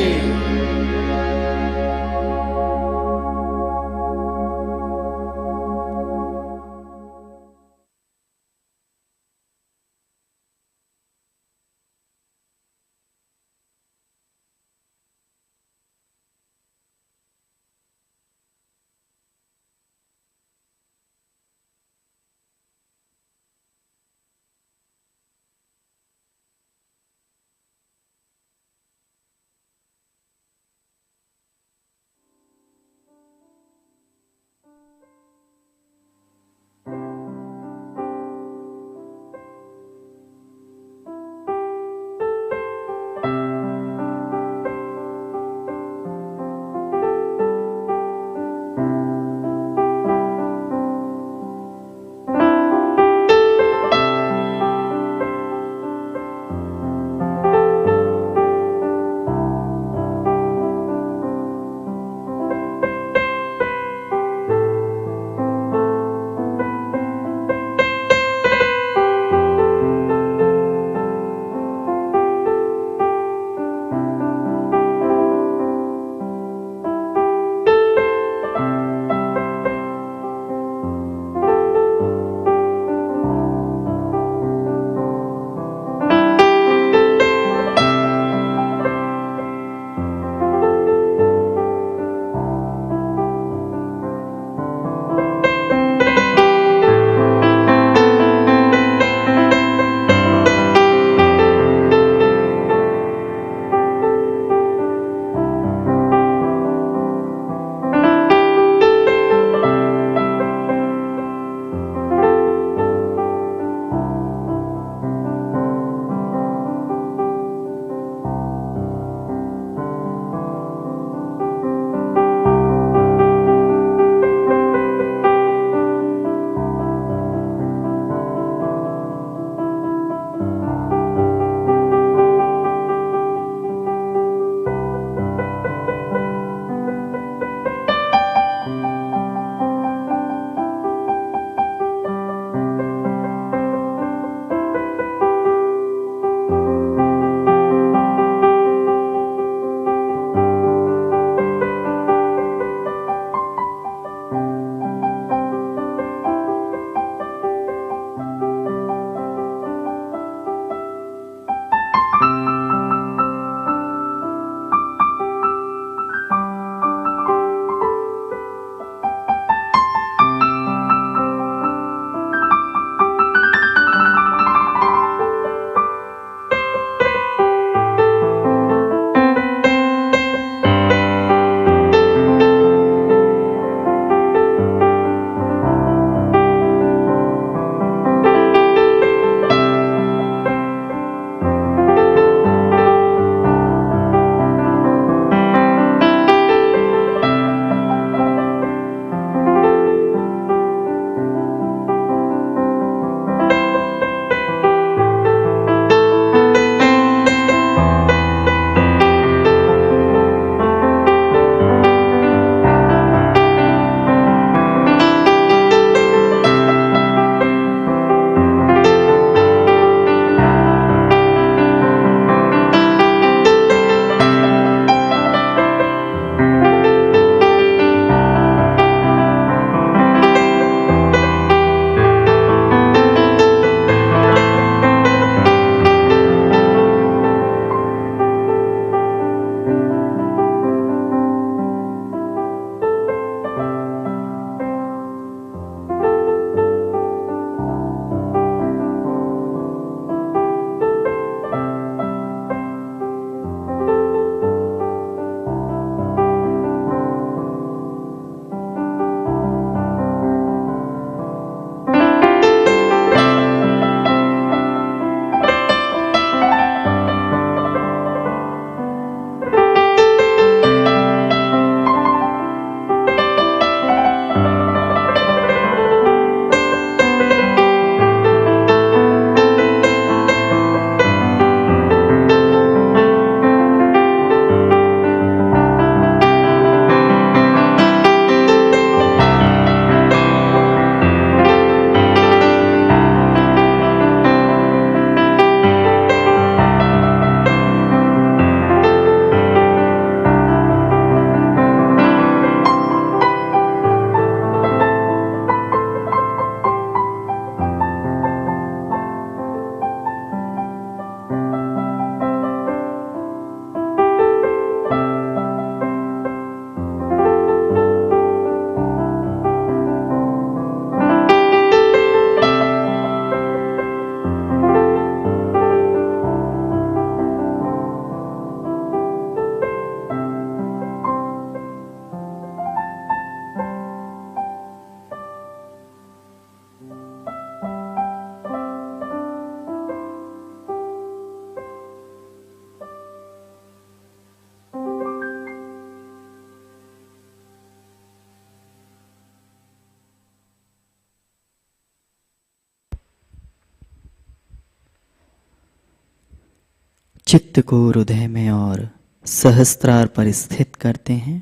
चित्त को हृदय में और सहस्त्रार पर स्थित करते हैं।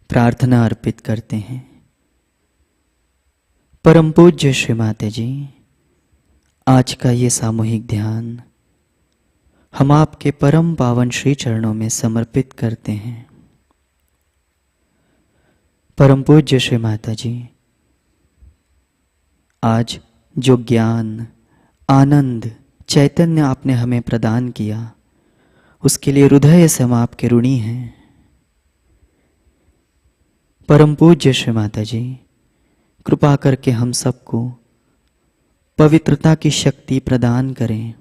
प्रार्थना अर्पित करते हैं। परम पूज्य श्री माताजी, आज का ये सामूहिक ध्यान हम आपके परम पावन श्री चरणों में समर्पित करते हैं। परम पूज्य श्री माताजी, आज जो ज्ञान, आनंद, चैतन्य आपने हमें प्रदान किया, उसके लिए हृदय से हम आपके ऋणी हैं। परम पूज्य श्री माताजी, कृपा करके हम सबको पवित्रता की शक्ति प्रदान करें,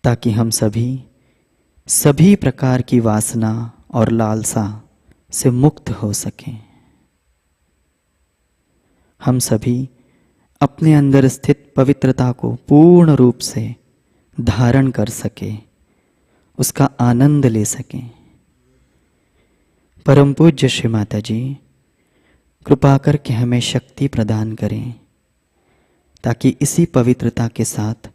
ताकि हम सभी प्रकार की वासना और लालसा से मुक्त हो सकें। हम सभी अपने अंदर स्थित पवित्रता को पूर्ण रूप से धारण कर सके, उसका आनंद ले सकें। परम पूज्य श्री माताजी, कृपा करके हमें शक्ति प्रदान करें, ताकि इसी पवित्रता के साथ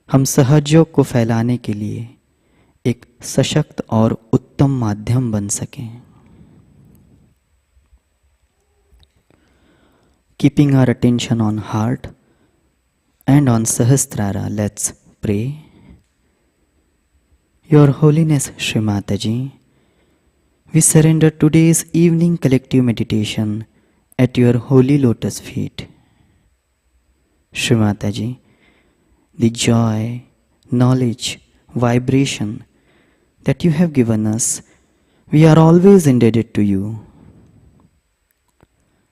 हम सहजयोग को फैलाने के लिए एक सशक्त और उत्तम माध्यम बन सकें। Keeping our attention on heart and on Sahasrara, let's pray. Your Holiness Shri Mataji, we surrender today's evening collective meditation at your holy lotus feet. Shri Mataji, the joy, knowledge, vibration that you have given us, we are always indebted to you.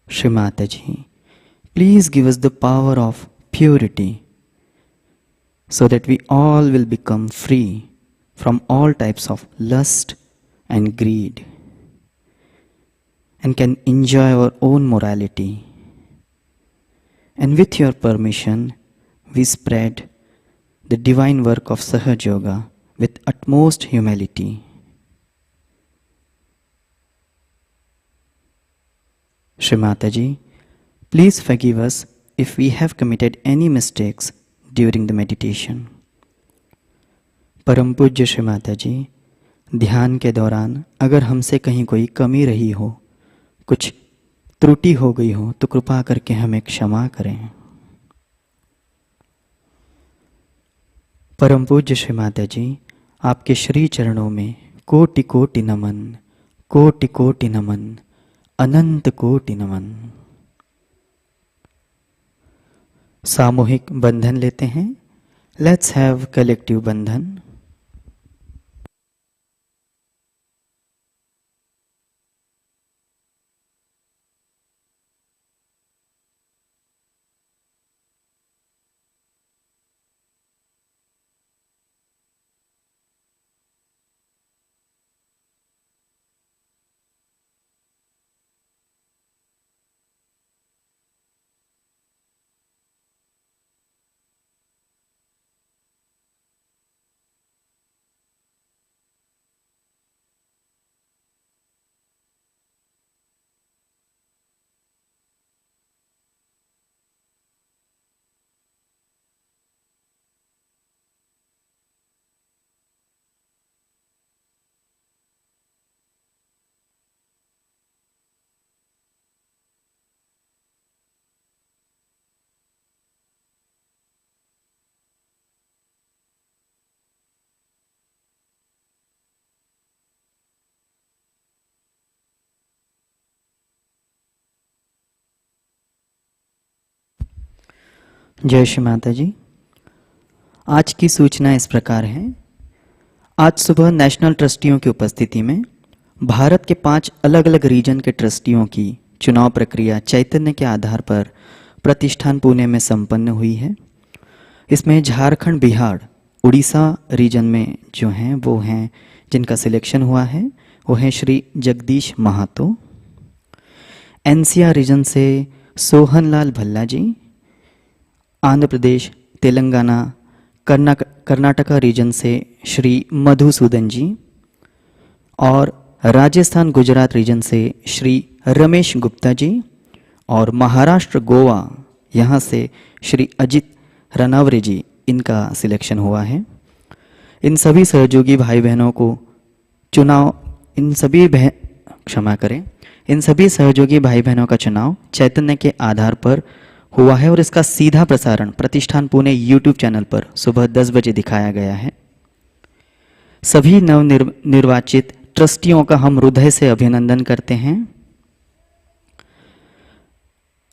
Shri Mataji, please give us the power of purity so that we all will become free from all types of lust and greed and can enjoy our own morality. And with your permission, we spread the divine work of Sahajayoga with utmost humility. Shri Mataji, please forgive us if we have committed any mistakes during the meditation. परम पूज्य श्री माताजी, ध्यान के दौरान अगर हमसे कहीं कोई कमी रही हो, कुछ त्रुटि हो गई हो, तो कृपा करके हमें क्षमा करें। परम पूज्य श्री माताजी, आपके श्री चरणों में कोटि कोटि नमन, कोटि कोटि नमन, अनंत कोटि नमन। सामूहिक बंधन लेते हैं। लेट्स हैव कलेक्टिव बंधन। जय श्री माता जी। आज की सूचना इस प्रकार है। आज सुबह नेशनल ट्रस्टियों की उपस्थिति में भारत के 5 अलग अलग रीजन के ट्रस्टियों की चुनाव प्रक्रिया चैतन्य के आधार पर प्रतिष्ठान पुणे में संपन्न हुई है। इसमें झारखंड, बिहार, उड़ीसा रीजन में जो हैं वो हैं, जिनका सिलेक्शन हुआ है वो हैं श्री जगदीश महातो। एनसीआर रीजन से सोहनलाल भल्ला जी। आंध्र प्रदेश, तेलंगाना, कर्नाटका रीजन से श्री मधुसूदन जी और राजस्थान, गुजरात रीजन से श्री रमेश गुप्ता जी और महाराष्ट्र, गोवा यहाँ से श्री अजित रनावरे जी, इनका सिलेक्शन हुआ है। इन सभी सहयोगी भाई बहनों को चुनाव, इन सभी सहयोगी भाई बहनों का चुनाव चैतन्य के आधार पर हुआ है और इसका सीधा प्रसारण प्रतिष्ठान पुणे यूट्यूब चैनल पर सुबह 10 बजे दिखाया गया है। सभी नवनिर्वाचित ट्रस्टियों का हम हृदय से अभिनंदन करते हैं।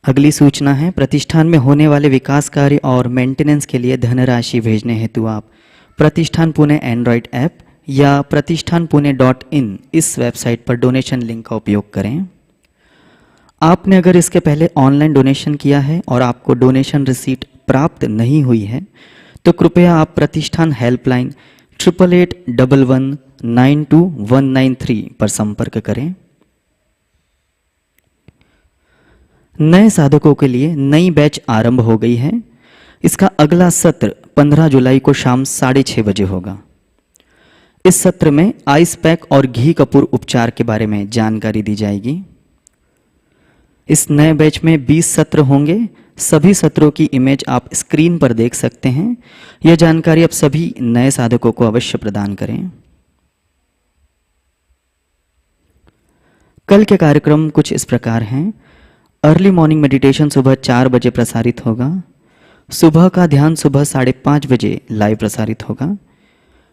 अगली सूचना है, प्रतिष्ठान में होने वाले विकास कार्य और मेंटेनेंस के लिए धनराशि भेजने हेतु आप प्रतिष्ठान पुणे एंड्रॉयड ऐप या प्रतिष्ठान पुणे .in इस वेबसाइट पर डोनेशन लिंक का उपयोग करें। आपने अगर इसके पहले ऑनलाइन डोनेशन किया है और आपको डोनेशन रिसीट प्राप्त नहीं हुई है तो कृपया आप प्रतिष्ठान हेल्पलाइन 8881192193 पर संपर्क करें। नए साधकों के लिए नई बैच आरंभ हो गई है। इसका अगला सत्र 15 जुलाई को शाम 6:30 बजे होगा। इस सत्र में आइस पैक और घी कपूर उपचार के बारे में जानकारी दी जाएगी। इस नए बैच में 20 सत्र होंगे। सभी सत्रों की इमेज आप स्क्रीन पर देख सकते हैं। यह जानकारी आप सभी नए साधकों को अवश्य प्रदान करें। कल के कार्यक्रम कुछ इस प्रकार हैं। अर्ली मॉर्निंग मेडिटेशन सुबह 4 बजे प्रसारित होगा। सुबह का ध्यान सुबह 5:30 बजे लाइव प्रसारित होगा।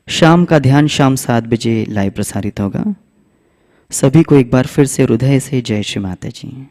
शाम का ध्यान शाम 7 बजे लाइव प्रसारित होगा। सभी को एक बार फिर से हृदय से जय श्री माता जी।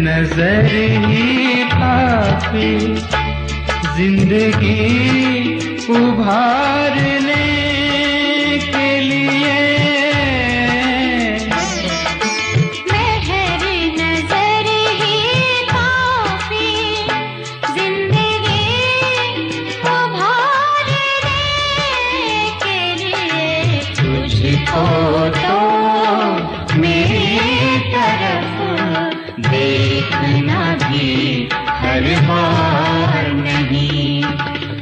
नजर ही काफी जिंदगी उभारने के लिए, मेहर नजर ही काफी जिंदगी उभारने के लिए, तुझको तो मेरी तरफ देखना भी हर बार नहीं।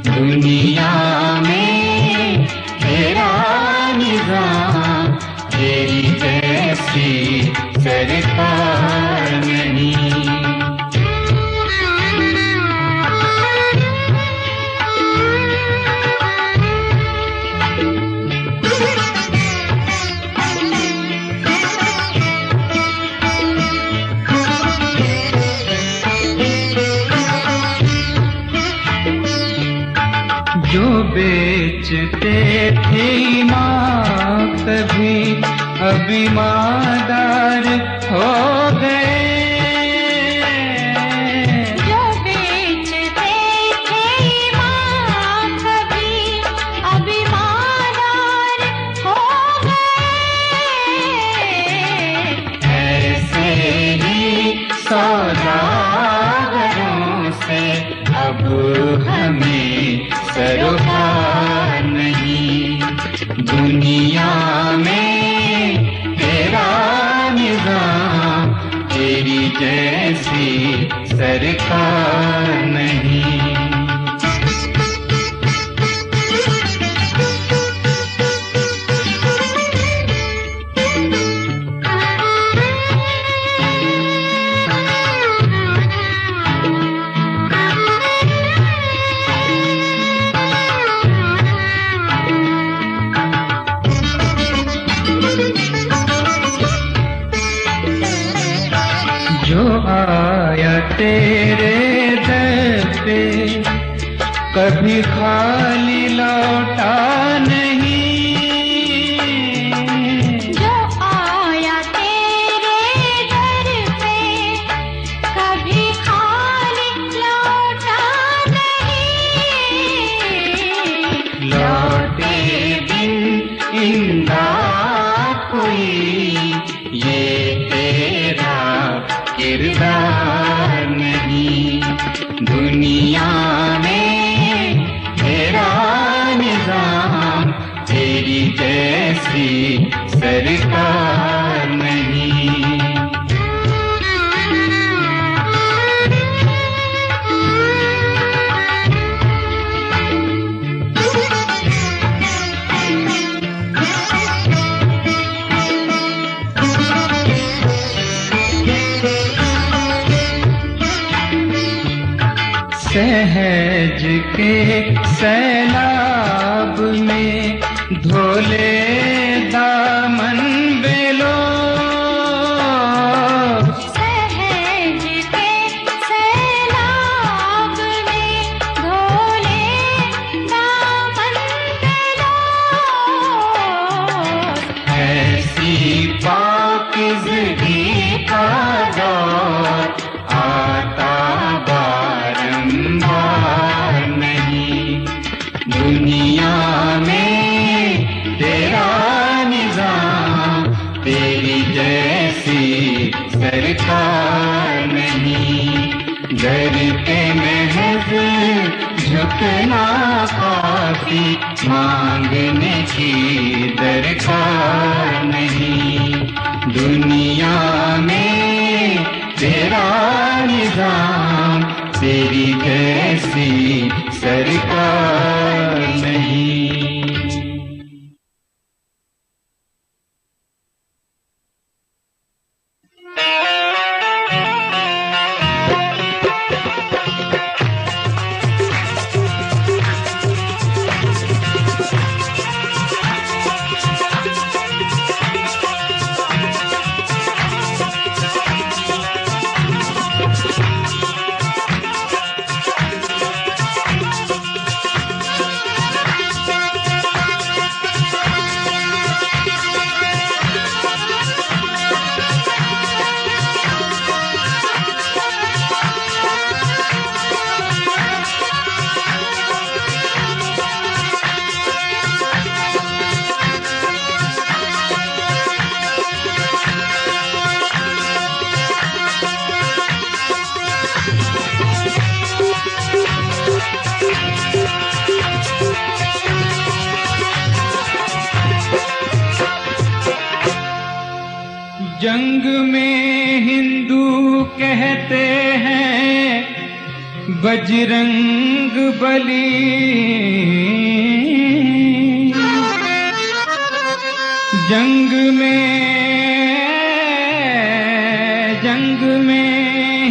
दुनिया में तेरा निजाम तेरी जैसी सरकार नहीं। बेचते थे माँ कभी अब ईमानदार हो गए। जो बेचते थे माँ कभी अब ईमानदार हो गए। ऐसे ही सौदागरों से अब हमें सरोकार नहीं। दुनिया में तेरा निजाम, तेरी जैसी सरकार नहीं। जो आया तेरे दर पे कभी खाली लौटा नहीं। जो आया तेरे दर पे कभी खाली लौटा नहीं। लौटे बिन इमदाद कोई ये तेरा किरदार नहीं। दुनिया में तेरा निजाम, तेरी जैसी सरकार नहीं। सहज के सैलाब में धोले दामन बेलो। सहज के सैलाब में धोले दामन बेलो। ऐसी पाकिज़गी का दौर आता बारंबार नहीं। दुनिया में तेरा निजाम, तेरी जैसी सरकार नहीं। डर के महज झुकना काफी, मांगने की दरकार नहीं। दुनिया में तेरा निजाम, तेरी जैसी सरकार नहीं। जंग में हिंदू कहते हैं बजरंग बली। जंग में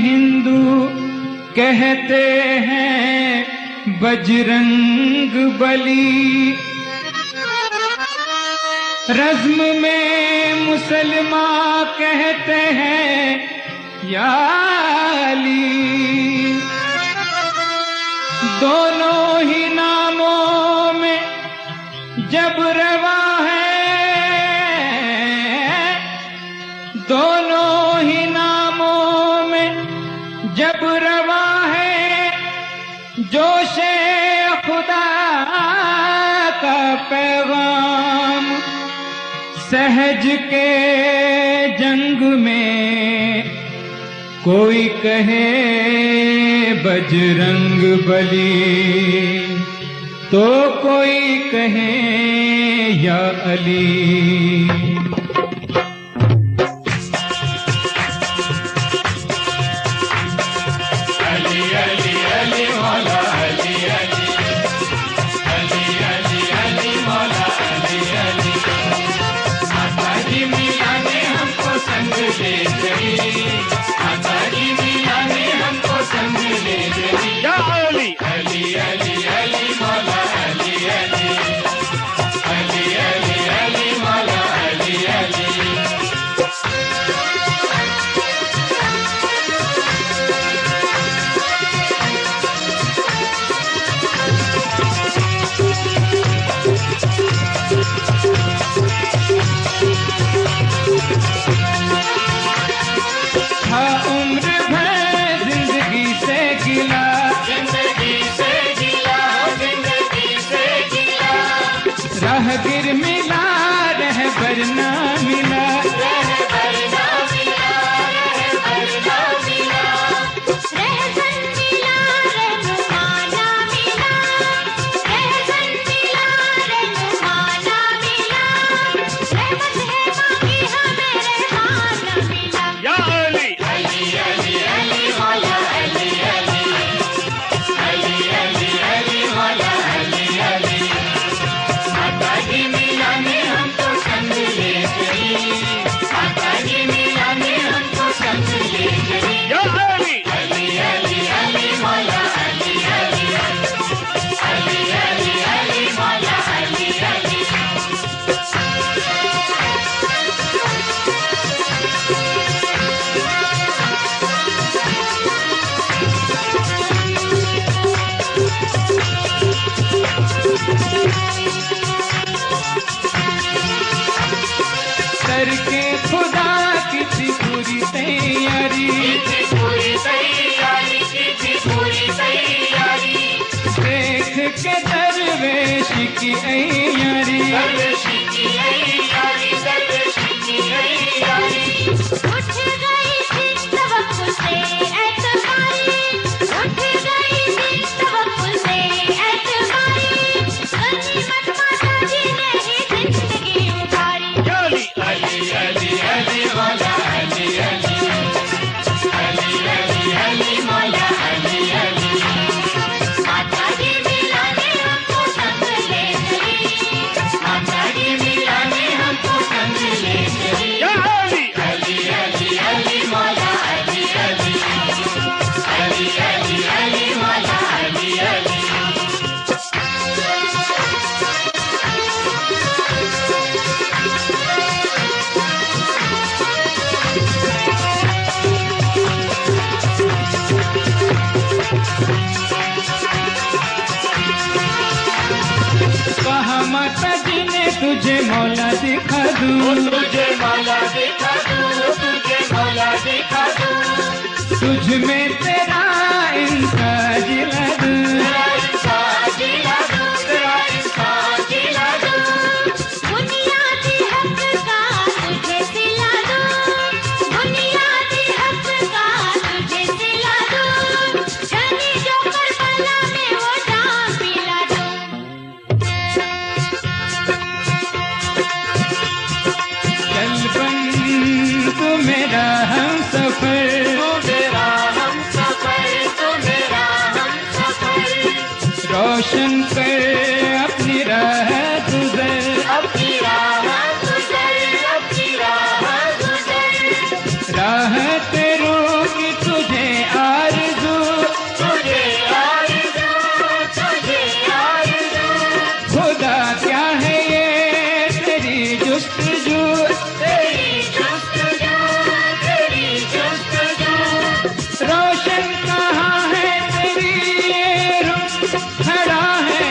हिंदू कहते हैं बजरंग बली। रज़्म में मुसलमान कहते हैं या अली। दोनों ही नामों सहज के जंग में कोई कहे बजरंग बली, तो कोई कहे या अली। अली अली अली मौला अली अली, अली अली अली मौला अली अली। माताजी मिया ने हमको संग ले गई, माताजी मिया ने हमको संग ले गई। या अली अली अली अली मौला अली अली, अली अली अली मौला अली अली। उम्र भर जिंदगी से गिला, जिंदगी से गिला, जिंदगी से गिला। राहगीर मिला रहबर ना मिला, रहबर ना मिला, रहबर ना मिला। रहसन मिला रहनुमाना मिला, रहसन मिला रहनुमाना मिला। रहमत है मांगी हमें रहमान मिला। या अली अली अली अली मौला अली अली, अली अली अली मौला अली अली। माताजी मिया ने हमको संग ले गई, माताजी मिया ने हमको संग ले गई। या अली अली अली अली मौला अली अली, अली अली अली मौला अली अली। करके खुदा की थी पूरी तैयारी, की पूरी तैयारी, की पूरी तैयारी। देख के दरवेश की अय्यारी। दरवेशी की अय्यारी, दरवेशी की अय्यारी। उठ गई थी तवक्कुल से एतबारी, उठ गई थी तवक्कुल से एतबारी। गनीमत माताजी ने ही जिंदगी उतारी। अली अली अली अली मौला अली अली, अली अली अली मौला अली अली। माताजी मिया ने हमको संग ले गई, माताजी मिया ने हमको संग ले गई। या अली अली अली अली मौला अली अली, अली अली अली मौला अली अली। कहा माताजी ने तुझे मौला दिखा दूं, तुझे मौला दिखा दूं, तुझे मौला दिखा दूं। तुझ में तेरा इंसान जिला दूं। तेरा इंसान जिला दूं, तेरा इंसान जिला दूं। बुनियादी हक का तुझे सिला दूं, बुनियादी हक का तुझे सिला दूं। जानी जो करबला में वो जान पिला दूं। चल बन तू मेरा हम सफर, मेरा हम सफर, तू मेरा हम सफर। रोशन कर अपनी राह गुजर, अपनी राह गुजर, अपनी राह गुजर। राह तेरों की तुझे आरज़ू। तुझे आरज़ू, तुझे आरज़ू। खुदा क्या है ये तेरी जुस्तजू, तेरी जुस्तजू, तेरी जुस्तजू। रोशन कहाँ है तेरी ये रुख, खड़ा है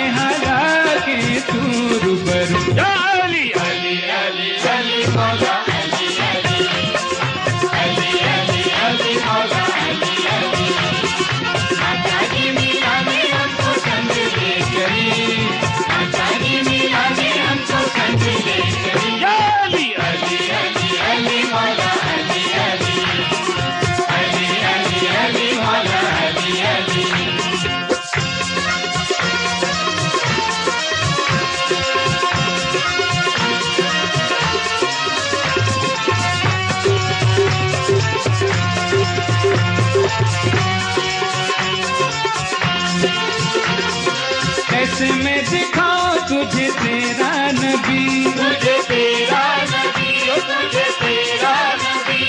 तुझे तेरा नबी, तुझे तेरा नबी, तुझे तेरा नबी।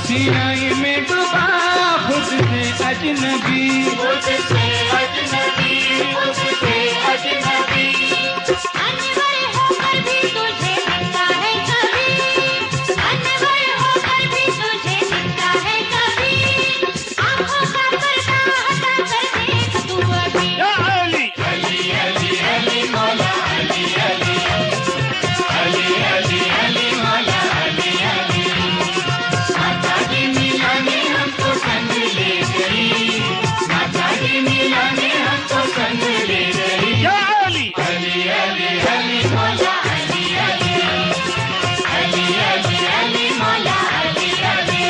सीनाई में डूबा खुद से अजनबी, खुद से अजनबी, खुद से अजनबी। अनवर होकर भी तुझे दिखता है कभी, अनवर होकर भी तुझे दिखता है कभी। आँखों का पर्दा हटा कर देख तू अभी। या अली अली अली अली मौला अली अली अली अली अली मौला अली अली। माता जी मीला ने हमको संग ले गई, माता जी मीला ने हमको संग ले गई। या अली अली अली अली मौला अली अली अली अली अली मौला अली अली।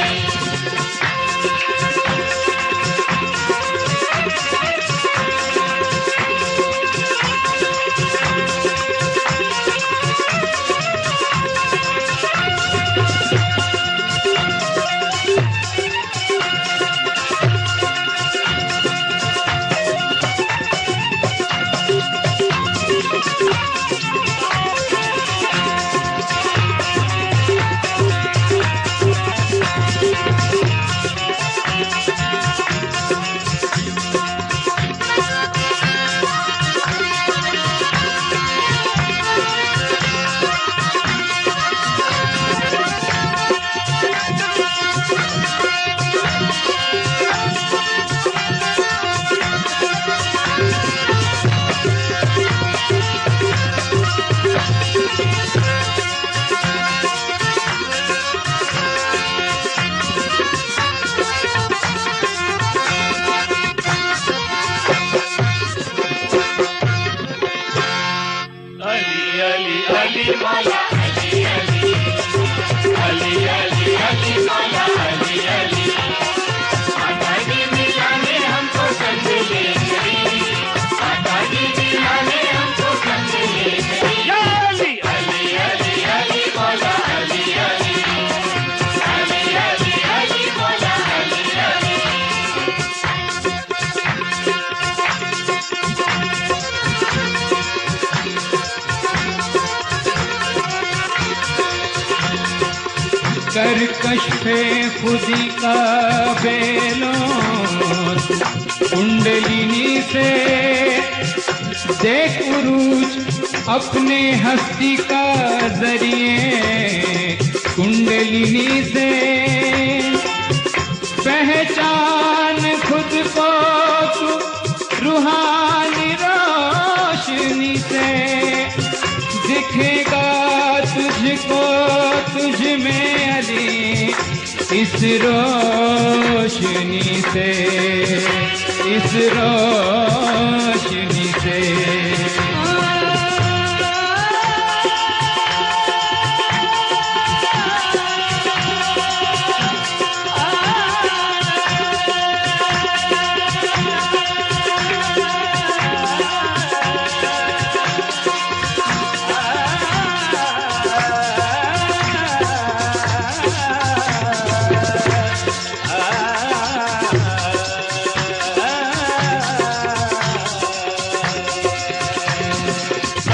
अली अली अली मौला अली अली अली अली अली मौला अली अली। माता जी मीला ने हमको संग ले गई, माता जी मीला ने हमको संग ले गई। या अली अली अली अली मौला अली अली अली अली अली मौला अली अली। कर कश्फे खुदी का बेलो कुंडलिनी से देख उरूज अपने हस्ती का जरिए कुंडलिनी से पहचान खुद को तू रूहानी रोशनी से दिखेगा तुझको तुझ में अली इस रोशनी से, इस रोशनी से।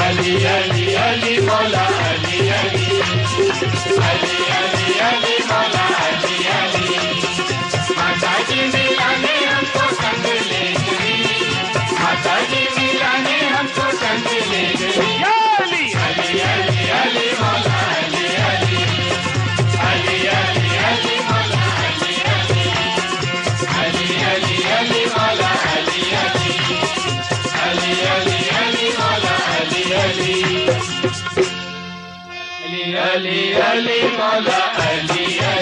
अली अली अली मौला अली अली अली अली अली मौला अली अली। माता जी मीला ने हमको संग ले गई, माता जी मीला ने हमको संग ले गई। या अली अली अली अली मौला अली अली अली अली अली मौला अली अली अली अली अली मौला अली अली अली अली अली मौला अली अली अली अली अली मौला अली अली।